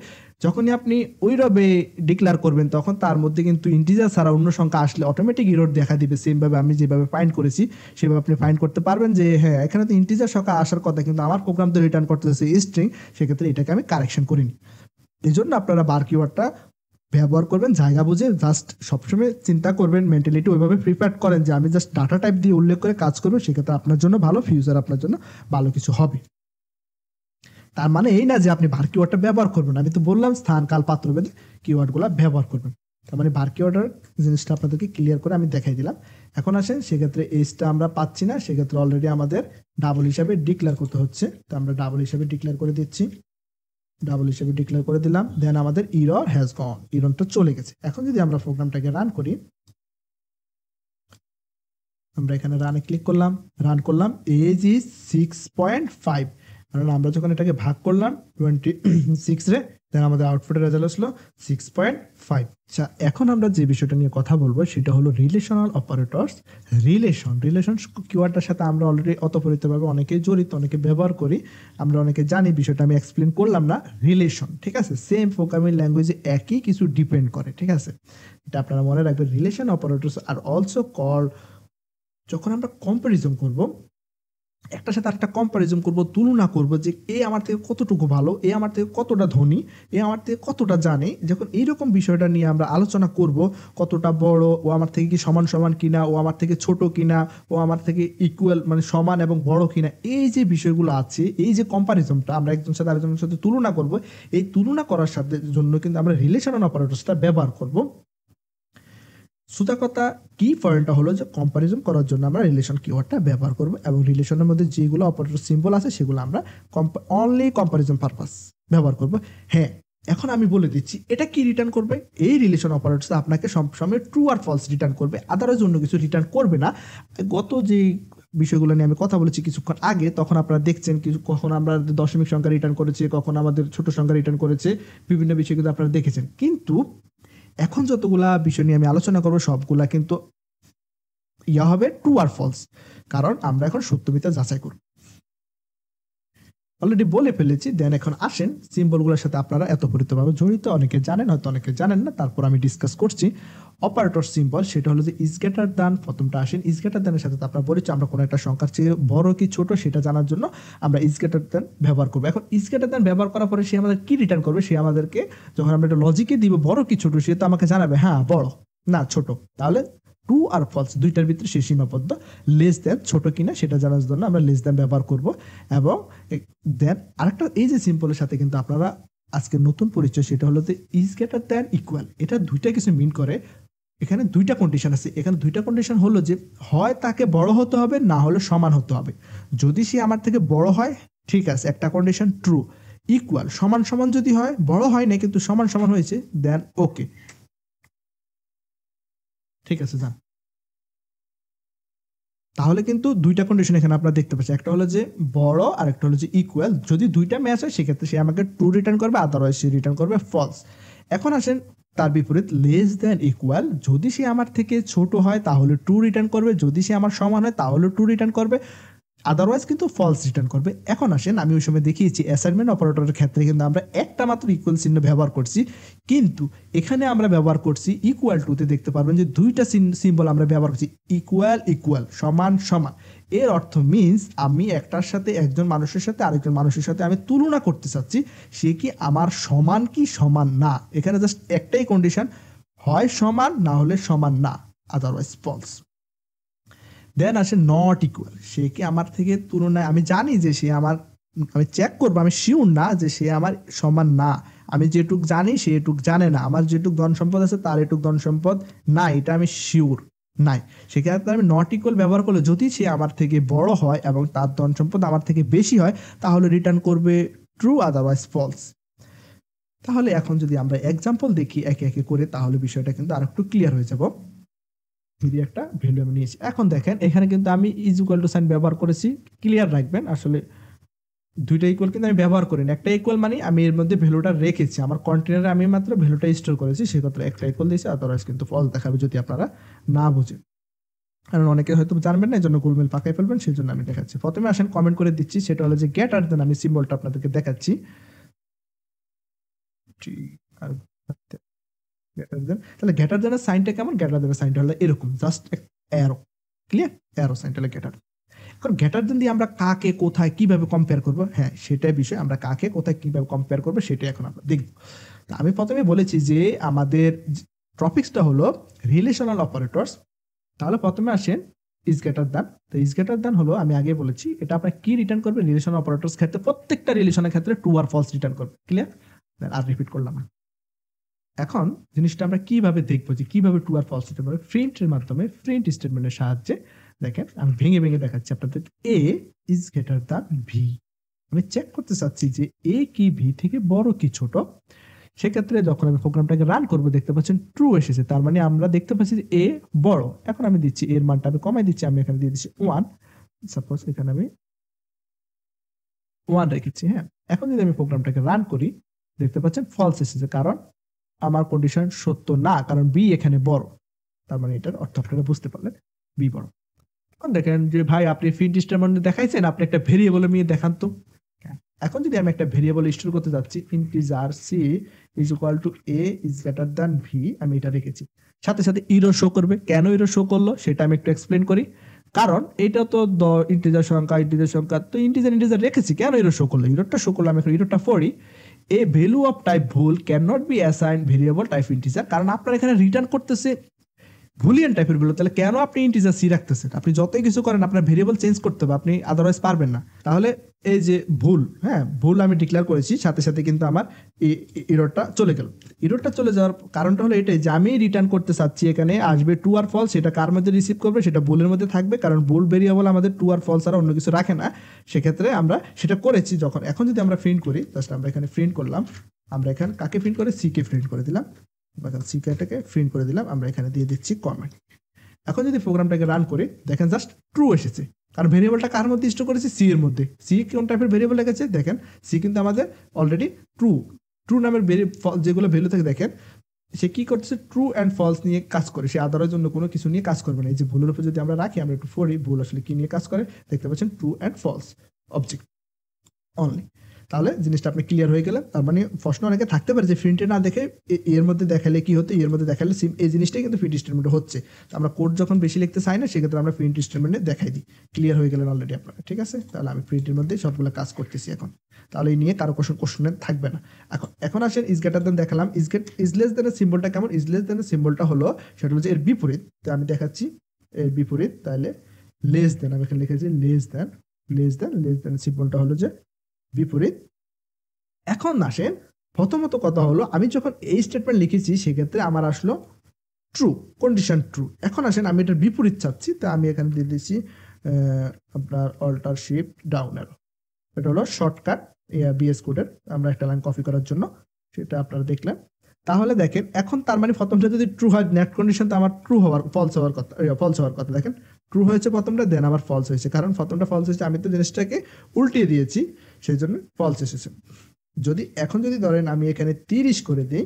যখনই আপনি ওই রবে ডিক্লেয়ার করবেন, তখন তার মধ্যে কিন্তু ইন্টিজার ছাড়া অন্য সংখ্যা আসলে অটোমেটিক ইরোর দেখা দিবে। সেমভাবে আমি যেভাবে ফাইন্ড করেছি সেভাবে আপনি ফাইন্ড করতে পারবেন যে হ্যাঁ এখানে তো ইন্টিজার সংখ্যা আসার কথা, কিন্তু আমার প্রোগ্রাম তো রিটার্ন করতেছে স্ট্রিং, সেক্ষেত্রে এটাকে আমি কারেকশন করিনি। এই জন্য আপনারা বার কিওয়ার্ডটা ব্যবহার করবেন জায়গা বুঝে, জাস্ট সবসময় চিন্তা করবেন, মেন্টালিটি ওইভাবে প্রিপেয়ার করেন যে আমি জাস্ট ডাটা টাইপ দিয়ে উল্লেখ করে কাজ করবো, সেক্ষেত্রে আপনার জন্য ভালো, ফিউচার আপনার জন্য ভালো কিছু হবে। তার মানে এই না যে আপনি ভার কিওয়ার্ডটা ব্যবহার করবেন, আমি তো বললাম স্থান কাল পাত্রভেদে কিওয়ার্ডগুলো ব্যবহার করবেন। তার মানে ভার কিওয়ার্ডের জিনিসটা আপনাদেরকে ক্লিয়ার করে আমি দেখাই দিলাম। এখন আসেন, সেক্ষেত্রে এজটা আমরা পাচ্ছি না, সেক্ষেত্রে অলরেডি আমাদের ডাবল হিসাবে ডিক্লেয়ার করতে হচ্ছে, তো আমরা ডাবল হিসাবে ডিক্লেয়ার করে দিচ্ছি, ডাবল হিসেবে ডিক্লেয়ার করে দিলাম, দেন আমাদের ইরর হ্যাজ গন, ইররটা চলে গেছে। এখন যদি আমরা প্রোগ্রামটাকে রান করি, আমরা এখানে রানে ক্লিক করলাম, রান করলাম, এজ ইজ 6.5, কারণ আমরা যখন এটাকে ভাগ করলাম 26 রে, দেন আমাদের আউটপুটের রেজাল্ট আসলো 6.5। আচ্ছা, এখন আমরা যে বিষয়টা নিয়ে কথা বলবো সেটা হলো রিলেশনাল অপারেটরস। রিলেশন কিওয়ার্ডটার সাথে আমরা অলরেডি অতপরিতভাবে অনেকেই জড়িত, অনেকে ব্যবহার করি, আমরা অনেকে জানি, বিষয়টা আমি এক্সপ্লেন করলাম না। রিলেশন, ঠিক আছে, সেম প্রোগ্রামিং ল্যাঙ্গুয়েজে একই কিছু ডিপেন্ড করে, ঠিক আছে, এটা আপনারা মনে রাখবেন। Relation operators are also call, যখন আমরা কম্পারিজন করব, একটার সাথে আরেকটা কম্পারিজন করব, তুলনা করব যে এ আমার থেকে কতটুকু ভালো, এ আমার থেকে কতটা ধনী, এ আমার থেকে কতটা জানে, যখন এইরকম বিষয়টা নিয়ে আমরা আলোচনা করব, কতটা বড়, ও আমার থেকে কি সমান সমান কিনা, ও আমার থেকে ছোট কিনা, ও আমার থেকে ইকুয়াল মানে সমান এবং বড় কিনা, এই যে বিষয়গুলো আছে, এই যে কম্পারিজনটা আমরা একজনের সাথে আরেকজনের সাথে তুলনা করব, এই তুলনা করার সাথে জন্য কিন্তু আমরা রিলেশনাল অপারেটরসটা ব্যবহার করব। সুতা কথা কি পয়েন্টটা হলো যে কম্পারিজন করার জন্য আমরা রিলেশন কিওয়ার্ডটা ব্যবহার করব, এবং রিলেশনের মধ্যে যেগুলো অপারেটর সিম্বল আছে সেগুলো আমরা অনলি কম্পারিজন পারপাস ব্যবহার করব। হ্যাঁ, এখন আমি বলে দিচ্ছি এটা কি রিটার্ন করবে। এই রিলেশন অপারেটরস আপনাকে সবসময় ট্রু আর ফলস রিটার্ন করবে, আদারওয়াইজ অন্য কিছু রিটার্ন করবে না। গত যে বিষয়গুলো নিয়ে আমি কথা বলেছি কিছুক্ষণ আগে, তখন আপনারা দেখছেন কিছু, কখন আমরা দশমিক সংখ্যা রিটার্ন করেছি, কখন আমাদের ছোট সংখ্যা রিটার্ন করেছে, বিভিন্ন বিষয় কিন্তু আপনারা দেখেছেন। কিন্তু এখন যতগুলা বিষয় নিয়ে আমি আলোচনা করবো সবগুলা কিন্তু ইয়া হবে ট্রু আর ফলস, কারণ আমরা এখন সত্য মিথ্যা যাচাই করব। অলরেডি বলে ফেলেছি। দেন এখন আসেন সিম্বলগুলোর সাথে আপনারা এত পরিচিতভাবে জড়িত, অনেকে জানেন হয়তো অনেকে জানেন না, তারপর আমি ডিসকাস করছি। অপারেটর সিম্বল সেটা হলো যে ইজ গ্রেটার দ্যান, প্রথমটা আসেন ইজ গ্রেটার দ্যানের সাথে আপনারা পরিচয়, আমরা কোনো একটা সংখ্যার চেয়ে বড় কি ছোট সেটা জানার জন্য আমরা ইজ গ্রেটার দ্যান ব্যবহার করবো। এখন ইজ গ্রেটার দ্যান ব্যবহার করার পরে সে আমাদের কি রিটার্ন করবে, সে আমাদেরকে যখন আমরা একটা লজিকে দিব বড় কি ছোট, সে তো আমাকে জানাবে হ্যাঁ বড় না ছোট, তাহলে ট্রু আর ফলস দুইটার ভিতরে সে সীমাবদ্ধ। লেস দেন ছোট কিনা সেটা জানার জন্য আমরা লেস দেন ব্যবহার করব। এবং দেন আরেকটা এই যে সিম্পলের সাথে কিন্তু আপনারা আজকে নতুন পরিচয়, সেটা হলো যে ইজ গ্রেটার দ্যান ইকুয়াল। এটা দুইটা কিছু মিন করে, এখানে দুইটা কন্ডিশন আছে। এখানে দুইটা কন্ডিশন হলো যে হয় তাকে বড় হতে হবে, না হলে সমান হতে হবে। যদি সে আমার থেকে বড় হয় ঠিক আছে, একটা কন্ডিশন ট্রু। ইকুয়াল সমান সমান যদি হয়, বড় হয় না কিন্তু সমান সমান হয়েছে, দেন ওকে, ঠিক আছে যান। তাহলে কিন্তু দুইটা কন্ডিশন এখানে আপনারা দেখতে পাচ্ছেন, একটা হলো যে বড় আর একটা হলো যে ইকুয়াল। যদি দুইটা ম্যাচ হয় সেক্ষেত্রে সে আমাকে ট্রু রিটার্ন করবে, আদারওয়াইজ সে রিটার্ন করবে ফলস। এখন আসেন তার বিপরীত লেস দেন ইকুয়াল। যদি সে আমার থেকে ছোট হয় তাহলে ট্রু রিটার্ন করবে, যদি সে আমার সমান হয় তাহলে ট্রু রিটার্ন করবে, আদারওয়াইজ কিন্তু ফলস রিটার্ন করবে। এখন আসেন আমি ওই সময় দেখিয়েছি অ্যাসাইনমেন্ট অপারেটরের ক্ষেত্রে কিন্তু আমরা একটা মাত্র ইকুয়াল চিহ্ন ব্যবহার করছি, কিন্তু এখানে আমরা ব্যবহার করছি ইকুয়াল টুতে। দেখতে পারবেন যে দুইটা সিম্বল আমরা ব্যবহার করছি, ইকুয়াল ইকুয়াল সমান সমান। এর অর্থ মিনস আমি একটার সাথে, একজন মানুষের সাথে আরেকজন মানুষের সাথে আমি তুলনা করতে চাচ্ছি, সে কি আমার সমান কি সমান না। এখানে জাস্ট একটাই কন্ডিশন, হয় সমান না হলে সমান না, আদারওয়াইজ ফলস। দেন আসে নট ইকুয়াল, সে কি আমার থেকে তুলনায়, আমি জানি যে সে আমার, আমি চেক করবো, আমি শিওর না যে সে আমার সমান না, আমি যেটুক জানি সে এটুক জানে না, আমার যেটুক ধন সম্পদ আছে তার এটুক ধন সম্পদ না, এটা আমি শিওর নাই। সেক্ষেত্রে আমি নট ইকুয়াল ব্যবহার করলে যদি সে আমার থেকে বড় হয় এবং তার ধন সম্পদ আমার থেকে বেশি হয় তাহলে রিটার্ন করবে ট্রু, আদারওয়াইজ ফলস। তাহলে এখন যদি আমরা এক্সাম্পল দেখি একে একে করে, তাহলে বিষয়টা কিন্তু আর একটু ক্লিয়ার হয়ে যাব। একটা ভ্যালু আমি নিয়েছি, এখন দেখেন এখানে কিন্তু আমি ইজ ইকুয়াল টু সাইন ব্যবহার করেছি, ক্লিয়ার রাখবেন। আসলে দুইটা ইকুয়াল কিন্তু আমি ব্যবহার করিনি, একটা ইকুয়াল মানে আমি এর মধ্যে ভ্যালুটা রেখেছি, আমার কন্টেনারে আমি মাত্র ভ্যালুটা স্টোর করেছি, সেক্ষেত্রে একটা ইকুয়াল দিয়েছি, আদারওয়াইজ কিন্তু ফলস দেখাবে যদি আপনারা না বুঝেন। কারণ অনেকে হয়তো জানবেন না, এই জন্য গোলমেল পাকাই ফেলবেন, সেই জন্য আমি দেখাচ্ছি। প্রথমে আসেন কমেন্ট করে দিচ্ছি, সেটা হলো যে গ্রেটার দেন, আমি সিম্বলটা আপনাদেরকে দেখাচ্ছি। তাহলে গ্রেটার দেনের সাইনটা কেমন, গ্রেটার দেনের সাইনটা হলো এরকম, জাস্ট অ্যারো, ক্লিয়ার, অ্যারো সাইনটা হলো গ্রেটার। এখন গ্রেটার দেন দিয়ে আমরা কাকে কোথায় কিভাবে কম্পেয়ার করব, হ্যাঁ সেটাই বিষয়, আমরা কাকে কোথায় কিভাবে কম্পেয়ার করবো সেটাই এখন আমরা দেখব। তো আমি প্রথমে বলেছি যে আমাদের টপিকসটা হলো রিলেশনাল অপারেটরস। তাহলে প্রথমে আসেন ইজ গ্রেটার দ্যান। তো ইজ গ্রেটার দ্যান হলো, আমি আগে বলেছি এটা আপনার কি রিটার্ন করবে, রিলেশনাল অপারেটরস ক্ষেত্রে প্রত্যেকটা রিলেশনের ক্ষেত্রে ট্রু আর ফলস রিটার্ন করবে, ক্লিয়ার। আর রিপিট করলাম না। এখন জিনিসটা আমরা কিভাবে দেখবো যে কিভাবে ট্রু আর ফলস রিটার্ন করবে, প্রিন্টের মাধ্যমে, প্রিন্ট স্টেটমেন্টের সাহায্যে। দেখেন আমি ভেঙে ভেঙে দেখাচ্ছি আপনাদের। এ ইজ গ্রেটার দ্যান ভি, আমি চেক করতে চাচ্ছি যে এ কি ভি থেকে বড় কি ছোট। সেক্ষেত্রে যখন আমি প্রোগ্রামটাকে রান করবো দেখতে পাচ্ছেন ট্রু এসেছে, তার মানে আমরা দেখতে পাচ্ছি যে এ বড়। এখন আমি দিচ্ছি এর মানটা আমি কমাই দিচ্ছি, আমি এখানে দিয়ে দিচ্ছি 1, সাপোজ এখানে আমি 1 রেখেছি। হ্যাঁ, এখন যদি আমি প্রোগ্রামটাকে রান করি দেখতে পাচ্ছেন ফলস এসেছে, কারণ আমার কন্ডিশন সত্য না, কারণ বি এখানে বড়। তার মানে এটার অর্থ আপনারা বুঝতে পারলেন, বি বড়। এখন দেখেন যে ভাই আপনি প্রিন্ট স্টেটমেন্ট দেখাইছেন, আপনি একটা ভেরিয়েবল নিয়ে দেখান তো। এখন যদি আমি একটা ভেরিয়েবল স্টোর করতে যাচ্ছি, integer c is equal to a is greater than v, আমি এটা রেখেছি, সাথে সাথে ইরর শো করবে। কেন ইরর শো করলো সেটা আমি একটু এক্সপ্লেন করি। কারণ এটা তো ইন্টিজার সংখ্যা তো ইন্টিজার রেখেছি, কেন ইরর শো করলো? ইররটা শো করলো, আমি এখন ইররটা পড়ি। A value of type bool can not be assign variable type integer, কারণ আপনার এখানে রিটার্ন করতেছে বুলিয়ান টাইপের ভ্যালু, তাহলে কেন আপনি ইন্টিজার সি রাখতেছেন? আপনি যতই কিছু করেন আপনার ভেরিয়েবল চেঞ্জ করতে হবে, আপনি আদারওয়াইজ পারবেন না। তাহলে এই যে ভুল, হ্যাঁ ভুল আমি ডিক্লেয়ার করেছি, সাথে সাথে কিন্তু আমার ইররটা চলে গেল। ইররটা চলে যাওয়ার কারণটা হলো এটাই যে আমি রিটার্ন করতে চাচ্ছি এখানে আসবে ট্রু আর ফলস, সেটা কার মধ্যে রিসিভ করবে? সেটা ভুলের মধ্যে থাকবে, কারণ ভুল ভেরিয়েবল আমাদের ট্রু আর ফলস আর অন্য কিছু রাখে না। সেক্ষেত্রে আমরা সেটা করেছি যখন। এখন যদি আমরা প্রিন্ট করি, জাস্ট আমরা এখানে প্রিন্ট করলাম, আমরা এখানে কাকে প্রিন্ট করে? সি কে প্রিন্ট করে দিলাম, সি কেটাকে প্রিন্ট করে দিলাম, আমরা এখানে দিয়ে দিচ্ছি কমেন্ট। এখন যদি প্রোগ্রামটাকে রান করি, দেখেন জাস্ট ট্রু এসেছে, কারণ ভেরিয়েবলটা কার মধ্যে স্টোর করেছি? সি এর মধ্যে। সি কোন টাইপের ভেরিয়েবল লেগেছে দেখেন, সি কিন্তু আমাদের অলরেডি ট্রু নামের যেগুলো ভ্যালু থেকে দেখেন সে কি করছে? ট্রু অ্যান্ড ফলস নিয়ে কাজ করে, সে আদারের জন্য কোনো কিছু নিয়ে কাজ করবে না। এই যে ভুলের উপর যদি আমরা রাখি, আমরা একটু পড়ি ভুল আসলে কি নিয়ে কাজ করে, দেখতে পাচ্ছেন true and false object only. তাহলে জিনিসটা আপনি ক্লিয়ার হয়ে গেলেন। তার মানে প্রশ্ন অনেকে থাকতে পারে যে প্রিন্টে না দেখে এর মধ্যে দেখালে কি হতো, এর মধ্যে দেখালে সিম, এই জিনিসটাই কিন্তু প্রিন্ট স্টেটমেন্টে হচ্ছে। তো আমরা কোড যখন বেশি লিখতে চাই না, সেক্ষেত্রে আমরা প্রিন্ট স্টেটমেন্টে দেখাই দিই। ক্লিয়ার হয়ে গেলেন অলরেডি আপনারা, ঠিক আছে? তাহলে আমি প্রিন্টের মধ্যে সবগুলো কাজ করতেছি এখন, তাহলে এই নিয়ে কারো কোশ্চেন থাকবে না। এখন আসেন ইজ গ্রেটার দেন দেখালাম, ইজ লেস দেনের সিম্বলটা কেমন? ইজ লেস দেনের সিম্বলটা হলো, সেটা হলো যে এর বিপরীত। তো আমি দেখাচ্ছি এর বিপরীত, তাহলে লেস দেন, আমি এখানে লিখেছি লেস দেন সিম্বলটা হলো যে বিপরীত। এখন আসেন প্রথমত কথা হলো, আমি যখন এই স্টেটমেন্ট লিখেছি সেক্ষেত্রে আমার আসলো ট্রু, কন্ডিশন ট্রু। এখন আসেন আমি এটার বিপরীত চাচ্ছি, তো আমি এখানে দিয়ে দিচ্ছি আপনার অল্টার শিফট ডাউন অ্যারো, এটা হলো শর্টকাট বিএস কোডের আমরা একটা লাইন কপি করার জন্য, সেটা আপনারা দেখলেন। তাহলে দেখেন এখন তার মানে প্রথমটা যদি ট্রু হয়, নেট কন্ডিশন তো আমার ট্রু হওয়ার ফলস হওয়ার কথা, দেখেন ট্রু হয়েছে প্রথমটা, দেন আবার ফলস হয়েছে, কারণ প্রথমটা ফলস হয়েছে, আমি তো জিনিসটাকে উল্টিয়ে দিয়েছি, সেই জন্য ফলস এসেছে। এখন যদি ধরেন আমি এখানে 30 করে দিই,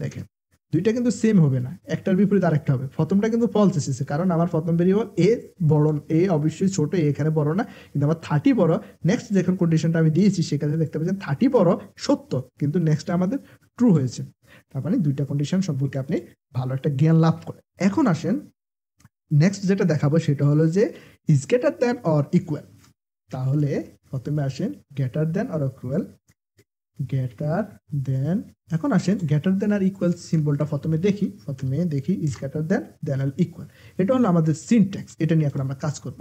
দেখেন দুইটা কিন্তু সেম হবে না, একটার বিপরীত আরেকটা হবে। প্রথমটা কিন্তু ফলস এসেছে, কারণ আমার প্রথম ভেরিয়েবল এ বড়, এ অবশ্যই ছোট, এখানে বড় না, কিন্তু আমার 30 বড়। নেক্সট যখন কন্ডিশনটা আমি দিয়েছি সেখানে দেখতে পাচ্ছেন 30 বড় সত্য, কিন্তু নেক্সটটা আমাদের ট্রু হয়েছে। তার মানে দুইটা কন্ডিশন সম্পর্কে আপনি ভালো একটা জ্ঞান লাভ করেন। এখন আসেন নেক্সট যেটা দেখাবো, সেটা হলো যে is greater than or equal. তাহলে প্রথমে আসেন greater than or equal, greater than. এখন আসেন গ্রেটার দেন আর ইকুয়াল সিম্বলটা প্রথমে দেখি is greater than or equal. এটা হলো আমাদের সিনট্যাক্স, এটা নিয়ে এখন আমরা কাজ করব।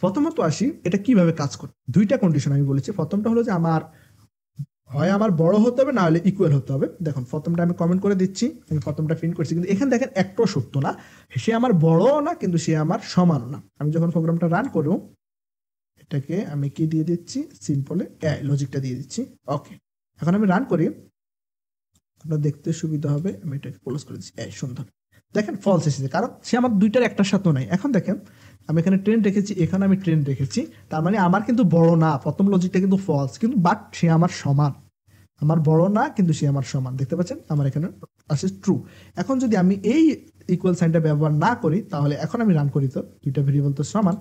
প্রথমত আসি এটা কিভাবে কাজ করে। দুইটা কন্ডিশন আমি বলেছি, প্রথমটা হলো যে আমার হয় আমার বড় হতে হবে, না হলে ইকুয়াল হতে হবে। দেখুন প্রথমটা আমি কমেন্ট করে দিচ্ছি, আমি প্রথমটা প্রিন্ট করছি, কিন্তু এখানে দেখেন একটাও সত্য না, সে আমার বড়ও না কিন্তু সে আমার সমান না। আমি যখন প্রোগ্রামটা রান করব, এটাকে আমি কি দিয়ে দিচ্ছি, সিম্পলে লজিকটা দিয়ে দিচ্ছি, ওকে। এখন আমি রান করি, আপনার দেখতে সুবিধা হবে, আমি এটাকে ক্লোজ করে দিচ্ছি, সুন্দর। দেখেন ফলস এসেছে, কারণ সে আমার দুইটার একটার সাথে নাই। এখন দেখেন আমি এখানে ট্রেন্ড রেখেছি, এখানে আমি ট্রেন্ড রেখেছি, তার মানে আমার কিন্তু বড় না, প্রথম লজিকটা কিন্তু ফলস, কিন্তু বাট সে আমার সমান, আমার বড় না কিন্তু সে আমার সমান, দেখতে পাচ্ছেন আমার এখানে আসে ট্রু। এখন যদি আমি এই ইকুয়াল সাইনটা ব্যবহার না করি, তাহলে এখন আমি রান করি, তো দুইটা ভেরিয়েবল তো সমান,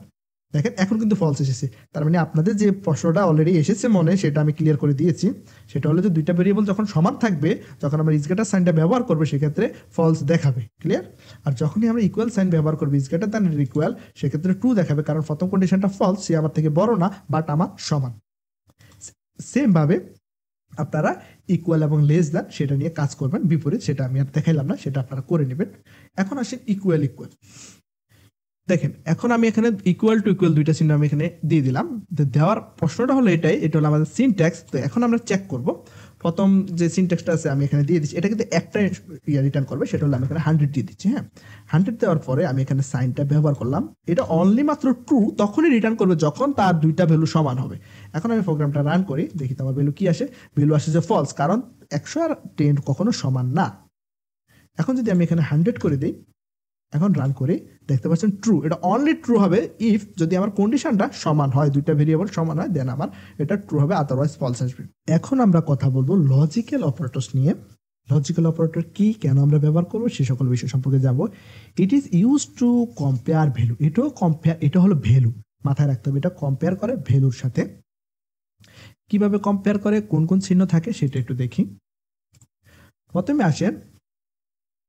দেখেন এখন কিন্তু ফলস এসেছে। তার মানে আপনাদের যে প্রশ্নটা অলরেডি এসেছে মনে, সেটা আমি ক্লিয়ার করে দিয়েছি। সেটা হলো যে দুইটা ভেরিয়েবল যখন সমান থাকবে, যখন আমরা ইজ গ্রেটার সাইনটা ব্যবহার করবে, সেক্ষেত্রে ফলস দেখাবে, ক্লিয়ার। আর যখনই আমরা ইকুয়াল সাইন ব্যবহার করবো, ইজ গ্রেটার দ্যান ইকুয়াল, সেক্ষেত্রে ট্রু দেখাবে, কারণ প্রথম কন্ডিশনটা ফলস, সে আমার থেকে বড় না বাট আমার সমান। সেম ভাবে আপনারা ইকুয়াল এবং লেস দ্যান সেটা নিয়ে কাজ করবেন, বিপরীত সেটা আমি আর দেখাইলাম না, সেটা আপনারা করে নেবেন। এখন আসেন ইকুয়াল। দেখেন এখন আমি এখানে ইকুয়াল টু ইকুয়াল দুইটা চিহ্ন আমি এখানে দিয়ে দিলাম, দেওয়ার প্রশ্নটা হলো এটাই, এটা হলো আমাদের সিনট্যাক্স। তো এখন আমরা চেক করব, প্রথম যে সিনট্যাক্সটা আছে আমি এখানে দিয়ে দিচ্ছি, এটা কিন্তু একটা রিটার্ন করবে, সেটা হলো আমি এখানে 100 দিয়ে দিচ্ছি। হ্যাঁ, 100 দেওয়ার পরে আমি এখানে সাইনটা ব্যবহার করলাম, এটা অনলি মাত্র ট্রু তখনই রিটার্ন করবে যখন তার দুইটা ভ্যালু সমান হবে। এখন আমি প্রোগ্রামটা রান করি, দেখি তো আমার ভ্যালু কি আসে। ভ্যালু আসে যে ফলস, কারণ 100 আর 10 কখনো সমান না। এখন যদি আমি এখানে 100 করে দিই, এখন রান করে দেখতে পাচ্ছেন ট্রু, এটা অনলি ট্রু হবে ইফ যদি আমার কন্ডিশনটা সমান হয়, দুইটা ভেরিয়েবল সমান হয়, দেন আমার এটা ট্রু হবে, আদারওয়াইজ ফলস আসবে। এখন আমরা কথা বলবো লজিক্যাল অপারেটরস নিয়ে। লজিক্যাল অপারেটর কি, কেন আমরা ব্যবহার করবো, সে সকল বিষয় সম্পর্কে যাবো। It is use to compare value, এটা হলো ভ্যালু, মাথায় রাখতে হবে, এটা কম্পেয়ার করে ভ্যালুর সাথে। কিভাবে কম্পেয়ার করে, কোন কোন চিহ্ন থাকে সেটা একটু দেখি। প্রথমে আসেন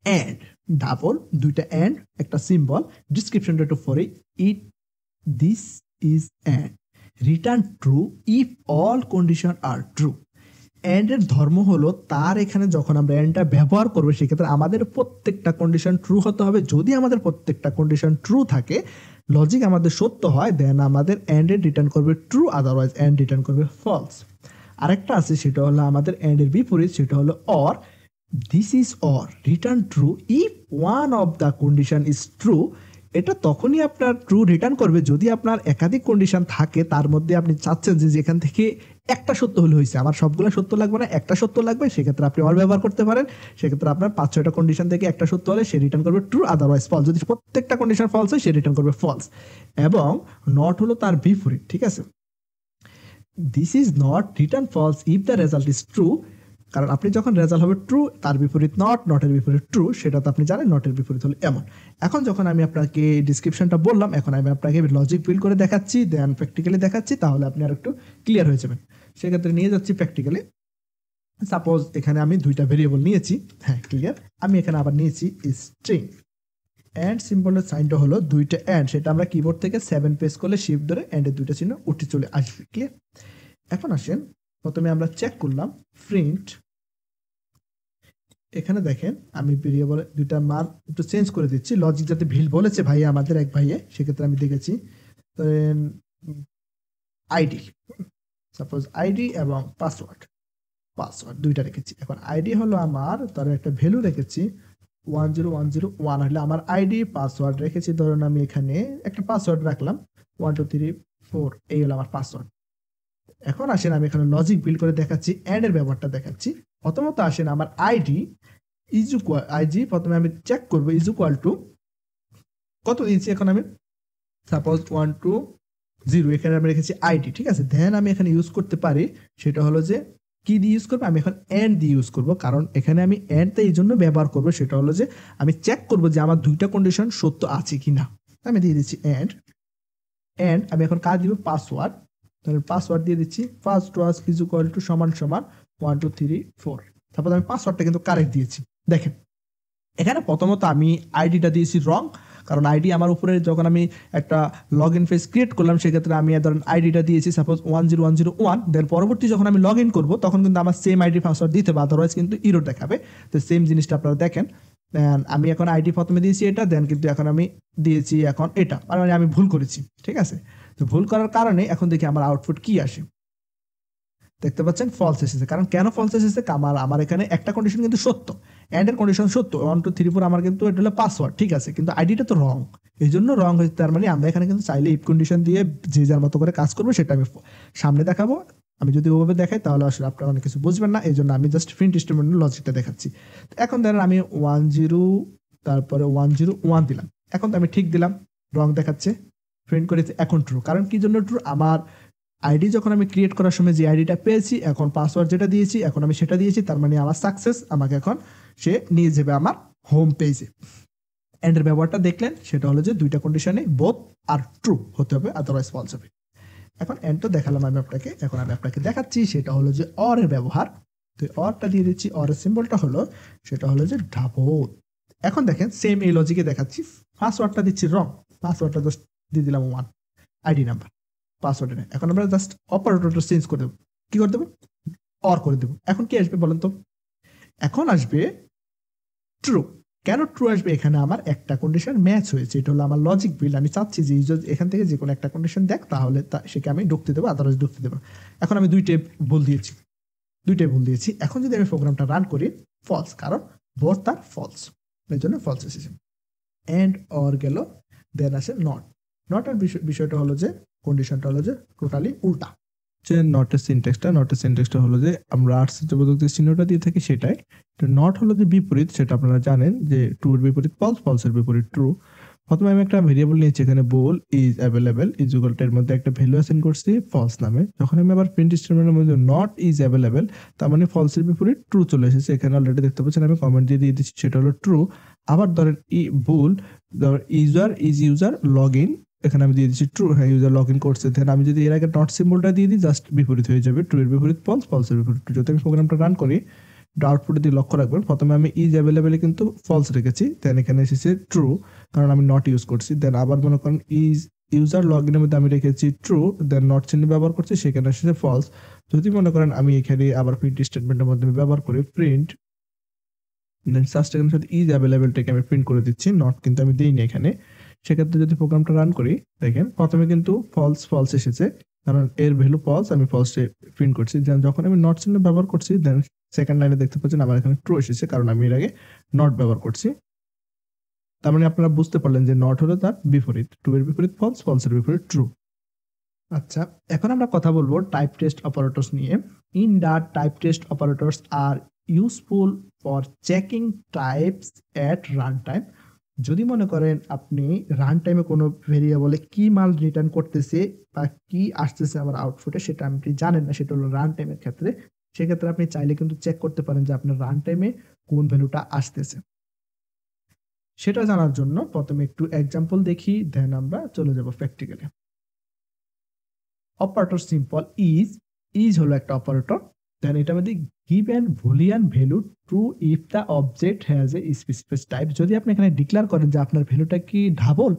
অ্যান্ড, ডাবল, দুইটা অ্যান্ড, একটা সিম্বল, ডিসক্রিপশনটা একটু পরে, it this is and, return true if all condition are true. And এর ধর্ম হলো তার এখানে যখন আমরা অ্যান্ডটা ব্যবহার করবো সেক্ষেত্রে আমাদের প্রত্যেকটা কন্ডিশন ট্রু হতে হবে। যদি আমাদের প্রত্যেকটা কন্ডিশন ট্রু থাকে, লজিক আমাদের সত্য হয়, দেন আমাদের অ্যান্ড এর রিটার্ন করবে ট্রু, আদারওয়াইজ অ্যান্ড রিটার্ন করবে ফলস। আরেকটা আছে, সেটা হলো আমাদের অ্যান্ড এর বিপরীত, সেটা হলো or. This is or, return true if one of the condition is true. এটা তখনই আপনার ট্রু রিটার্ন করবে যদি আপনার একাধিক কন্ডিশন থাকে, তার মধ্যে আপনি চাচ্ছেন যে যেখান থেকে একটা সত্য হলে হয়েছে, আমার সবগুলো সত্য লাগবে না, একটা সত্য লাগবে, সেক্ষেত্রে আপনি অর ব্যবহার করতে পারেন। সেক্ষেত্রে আপনার 5-6টা কন্ডিশন থেকে একটা সত্য হলে সে রিটার্ন করবে ট্রু, আদারওয়াইজ ফলস। যদি প্রত্যেকটা কন্ডিশন ফলস হয়, সে রিটার্ন করবে ফলস। এবং নট হলো তার বিপরীত, ঠিক আছে। This is not, return false if the result is true. কারণ আপনি যখন রেজাল্ট হবে ট্রু, তার বিপরীত নট, নটের বিপরীত ট্রু, সেটা তো আপনি জানেন, নটের বিপরীত হলো এমন। এখন যখন আমি আপনাকে ডিসক্রিপশনটা বললাম, এখন আমি আপনাকে লজিক বিল্ড করে দেখাচ্ছি, দেন প্র্যাকটিক্যালি দেখাচ্ছি, তাহলে আপনি আর একটু ক্লিয়ার হয়ে যাবেন। সেক্ষেত্রে নিয়ে যাচ্ছি প্র্যাকটিক্যালি। সাপোজ এখানে আমি দুইটা ভেরিয়েবল নিয়েছি, হ্যাঁ ক্লিয়ার। আমি এখানে আবার নিয়েছি স্ট্রিং, অ্যান্ড সিম্বলের সাইনটা হলো দুইটা অ্যান্ড, সেটা আমরা কিবোর্ড থেকে 7 প্রেস করলে শিফট ধরে অ্যান্ডের দুইটা চিহ্ন উঠে চলে আসবে, ক্লিয়ার। এখন আসেন, প্রথমে আমরা চেক করলাম প্রিন্ট। এখানে দেখেন আমি ভেরিয়েবল দুইটা মান একটু চেঞ্জ করে দিচ্ছি, লজিক যাতে ভুল বলেছে ভাইয়া, আমাদের এক ভাইয়ে, সেক্ষেত্রে আমি দেখেছি আইডি, সাপোজ আইডি এবং পাসওয়ার্ড দুইটা রেখেছি। এখন আইডি হলো আমার, তার একটা ভ্যালু রেখেছি 10101 হলে আমার আইডি, পাসওয়ার্ড রেখেছি ধরুন আমি এখানে একটা পাসওয়ার্ড রাখলাম 1234, এই হলো আমার পাসওয়ার্ড। এখন আসেন আমি এখানে লজিক বিল্ড করে দেখাচ্ছি, অ্যান্ড এর ব্যবহারটা দেখাচ্ছি। প্রথমত আসেন আমার আইডি ইজ ইকুয়াল, আইডি প্রথমে আমি চেক করবো ইজ ইকুয়াল টু কত দিয়েছি, এখন আমি সাপোজ 120, এখানে আমি রেখেছি আইডি, ঠিক আছে। দেন আমি এখানে ইউজ করতে পারি, সেটা হলো যে কি দিয়ে ইউজ করবো, আমি এখন এন্ড দিয়ে ইউজ করবো। কারণ এখানে আমি এন্ডটা এই জন্য ব্যবহার করবো, সেটা হলো যে আমি চেক করবো যে আমার দুইটা কন্ডিশন সত্য আছে কিনা। আমি দিয়ে দিচ্ছি এন্ড আমি এখন কাজ দিব পাসওয়ার্ড, তাহলে পাসওয়ার্ড দিয়ে দিচ্ছি first was is equal two সমান 123 4। তারপর আমি পাসওয়ার্ডটা কিন্তু কারেক্ট দিয়েছি। দেখেন এখানে প্রথমত আমি আইডিটা দিয়েছি রং, কারণ আইডি আমার উপরে যখন আমি একটা লগ ইন পেজ ক্রিয়েট করলাম, সেক্ষেত্রে আমি ধরেন আইডিটা দিয়েছি সাপোজ 10101। দেন পরবর্তী যখন আমি লগ ইন করবো তখন কিন্তু আমার সেম আইডি পাসওয়ার্ড দিতে হবে, আদারওয়াইজ কিন্তু ইরর দেখাবে। তো সেম জিনিসটা আপনারা দেখেন, আমি এখন আইডি প্রথমে দিয়েছি এটা, দেন কিন্তু এখন আমি দিয়েছি এখন এটা, মানে আমি ভুল করেছি, ঠিক আছে। তো ভুল করার কারণে এখন দেখি আমার আউটপুট কি আসে, দেখতে পাচ্ছেন ফলস এসেছে। কারণ কেন ফলস এসেছে, আমার এখানে একটা কন্ডিশন কিন্তু সত্য, এন্ড এর কন্ডিশন সত্য 1 2 3 4, আমার কিন্তু এটা হলো পাসওয়ার্ড, ঠিক আছে, কিন্তু আইডিটা তো রং, এই জন্য রং হয়েছে। তার মানে আমরা এখানে কিন্তু চাইলে ইফ কন্ডিশন দিয়ে যে যার মতো করে কাজ করবো, সেটা আমি সামনে দেখাবো। আমি যদি ওভাবে দেখাই তাহলে আসলে আপনারা অনেক কিছু বুঝবেন না, এই জন্য আমি জাস্ট প্রিন্ট স্টেটমেন্টের লজিকটা দেখাচ্ছি। এখন ধরেন আমি 10 তারপরে 101 দিলাম, এখন তো আমি ঠিক দিলাম, রং দেখাচ্ছে, প্রিন্ট করেছি, এখন ট্রু। কারণ কি জন্য ট্রু, আমার আইডি যখন আমি ক্রিয়েট করার সময় যে আইডিটা পেয়েছি, এখন পাসওয়ার্ড যেটা দিয়েছি এখন আমি সেটা দিয়েছি, তার মানে আমার সাকসেস, আমাকে এখন সে নিয়ে যাবে আমার হোম পেজে। এন্ডের ব্যবহারটা দেখলেন, সেটা হলো যে দুইটা কন্ডিশনে বোথ আর ট্রু হতে হবে, আদারওয়াইজ ফলস হবে। এখন এন্ড তো দেখালাম আমি আপনাকে, এখন আমি আপনাকে দেখাচ্ছি সেটা হলো যে অর এর ব্যবহার। তো অরটা দিয়ে দিচ্ছি, অর এর সিম্বলটা হলো সেটা হলো যে ডাবল। এখন দেখেন সেম এই লজিকে দেখাচ্ছি, পাসওয়ার্ডটা দিচ্ছি রং, পাসওয়ার্ডটা জাস্ট দিয়ে দিলাম 1, আইডি নাম্বার, পাসওয়ার্ড নেই। এখন আমরা জাস্ট অপারেটরটা চেঞ্জ করে দেবো, কি করে দেবো, অর করে দেবো। এখন কি আসবে বলেন তো, এখন আসবে ট্রু। কেন ট্রু আসবে, এখানে আমার একটা কন্ডিশন ম্যাচ হয়েছে, এটা হলো আমার লজিক বিল্ড। আমি চাচ্ছি যে এখান থেকে যে কোনো একটা কন্ডিশন দেখ, তাহলে সেকে আমি ঢুকতে দেবো, আদারওয়াইজ ঢুকতে দেবো। এখন আমি দুইটাই ভুল দিয়েছি। এখন যদি আমি প্রোগ্রামটা রান করি, ফলস, কারণ বোথ তার ফলস, এর জন্য ফলস এসেছে। এন্ড অর গেল, দেন আসে নট। নটের বিষয়টা হলো যে কন্ডিশনটা হলো যে টোটালি উল্টা, যে নটের সিনট্যাক্সটা হলো যে আমরা আর্টসের যে বোধক যে চিহ্নটা দিয়ে থাকি সেটাই। তো নট হলো যে বিপরীত, সেটা আপনারা জানেন যে ট্রু এর বিপরীত ফলস, ফলসের বিপরীত ট্রু। প্রথমে আমি একটা ভেরিয়েবল নিয়েছি, এখানে bool is available is equal to এর মধ্যে একটা ভ্যালু অ্যাসাইন করছি ফলস নামে। যখন আমি আবার প্রিন্ট স্টেটমেন্টের মধ্যে নট ইজ অ্যাভেলেবল, তার মানে ফলসের বিপরীত ট্রু চলে এসেছে। এখানে অলরেডি দেখতে পাচ্ছেন আমি কমেন্ট দিয়ে দিচ্ছি, সেটা হলো ট্রু। আবার ধরেন বোল ইউজার লগ ইন, এখানে আমি দিয়ে দিচ্ছি ট্রু, হ্যাঁ ইউজার লগ ইন করছে। দেন আমি যদি এর আগে নট সিম্বলটা দিয়ে দিই, জাস্ট বিপরীত হয়ে যাবে, ট্রু এর বিপরীত ফলস, ফলসের বিপরীত ট্রু। যদি আমি প্রোগ্রামটা রান করি, আউটপুটে দিয়ে লক্ষ্য রাখবেন, প্রথমে আমি ইজ অ্যাভেলেবেলে কিন্তু ফলস রেখেছি, দেন এখানে এসেছে ট্রু, কারণ আমি নট ইউজ করছি। দেন আবার মনে করেন ইজ ইউজার লগ ইনের মধ্যে আমি রেখেছি ট্রু, দেন নট চিহ্ন ব্যবহার করছি, সেখানে এসেছে ফলস। যদি মনে করেন আমি এখানে আবার প্রিন্ট স্টেটমেন্টের মধ্যে ব্যবহার করি প্রিন্ট, দেন জাস্ট এখানে সাথে ইজ অ্যাভেলেবেলটাকে আমি প্রিন্ট করে দিচ্ছি, নট কিন্তু আমি দিইনি এখানে। সেক্ষেত্রে যদি প্রোগ্রামটা রান করি, দেখেন প্রথমে কিন্তু ফলস ফলস এসেছে, কারণ এর ভ্যালু ফলস, আমি ফলসে প্রিন্ট করছি। দেন যখন আমি নট চিহ্ন ব্যবহার করছি, দেন সেকেন্ড লাইনে দেখতে পাচ্ছেন আমার এখানে ট্রু এসেছে, কারণ আমি এর আগে নট ব্যবহার করছি। তার মানে আপনারা বুঝতে পারলেন যে নট হলো তার বিপরীত, ট্রু এর বিপরীত ফলস, ফলসের বিপরীত ট্রু। আচ্ছা, এখন আমরা কথা বলবো টাইপ টেস্ট অপারেটরস নিয়ে। In the type test operators are useful for checking types at run time. যদি মনে করেন আপনি রান টাইমে কোনো ভেরিয়েবলে কি মাল রিটার্ন করতেছে বা কি আসতেছে আমার আউটপুটে, সেটা আপনি জানেন না, সেটা হলো রান টাইমের ক্ষেত্রে, সেক্ষেত্রে আপনি চাইলে কিন্তু চেক করতে পারেন যে আপনার রান টাইমে কোন ভ্যালুটা আসতেছে। সেটা জানার জন্য প্রথমে একটু এক্সাম্পল দেখি, দেন আমরা চলে যাব প্র্যাকটিক্যালি। অপারেটর সিম্পল ইজ হলো একটা অপারেটর। দেন এটা মধ্যে given Boolean value true if the object has a specific type. যদি আপনি এখানে ডিক্লেয়ার করেন যে আপনার ভ্যালুটা কি ডাবল,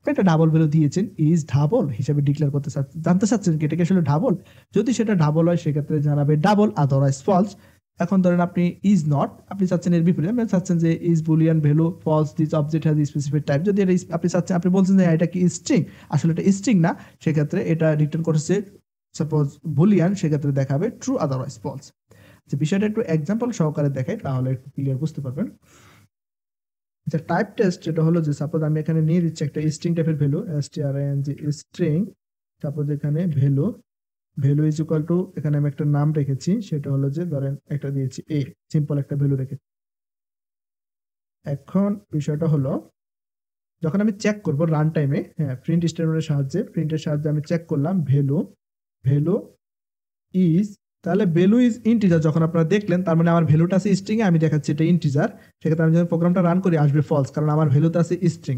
একটা ডাবল ভ্যালু দিয়েছেন, ইজ ডাবল হিসেবে ডিক্লেয়ার করতে জানতে চাচ্ছেন কি এটা কি আসলে ডাবল। যদি সেটা ডাবল হয় সেক্ষেত্রে জানাবে ডাবল, আদারওয়াইজ ফলস। এখন ধরেন আপনি ইজ নট, আপনি চাচ্ছেন এর বিপরীত, আপনি চাচ্ছেন যে is boolean value false, this object has specific type. যদি এটা আপনি চাচ্ছেন, আপনি বলছেন যে এটা কি স্ট্রিং, আসলে এটা স্ট্রিং না, সেক্ষেত্রে এটা রিটার্ন করছে সাপোজ বুলিয়ান, সেক্ষেত্রে দেখাবে ট্রু, আদারওয়াইজ ফলস। যে বিষয়টা একটু এক্সাম্পল সহকারে দেখাই, তাহলে একটু ক্লিয়ার বুঝতে পারবেন। আচ্ছা, টাইপ টেস্ট যেটা হলো যে সাপোজ আমি এখানে নিয়ে দিচ্ছি একটা স্ট্রিং টাইপের ভ্যালু, string স্ট্রিং, সাপোজ এখানে ভ্যালু ইজ ইকুয়াল টু, এখানে আমি একটা নাম রেখেছি, সেটা হলো যে ধরেন একটা দিয়েছি এ, সিম্পল একটা ভ্যালু রেখেছি। এখন বিষয়টা হলো যখন আমি চেক করব রান টাইমে, হ্যাঁ প্রিন্ট স্টেটমেন্টের সাহায্যে আমি চেক করলাম ভ্যালু ইজ, তাহলে ভ্যালু ইজ ইন্টিজার যখন আপনারা দেখলেন, তার মানে আমার ভ্যালুটা আছে স্ট্রিং এ, আমি দেখাচ্ছি এটা ইন্টিজার। সেক্ষেত্রে আমি যখন প্রোগ্রামটা রান করি আসবে ফলস, কারণ আমার ভ্যালুটা আছে স্ট্রিং।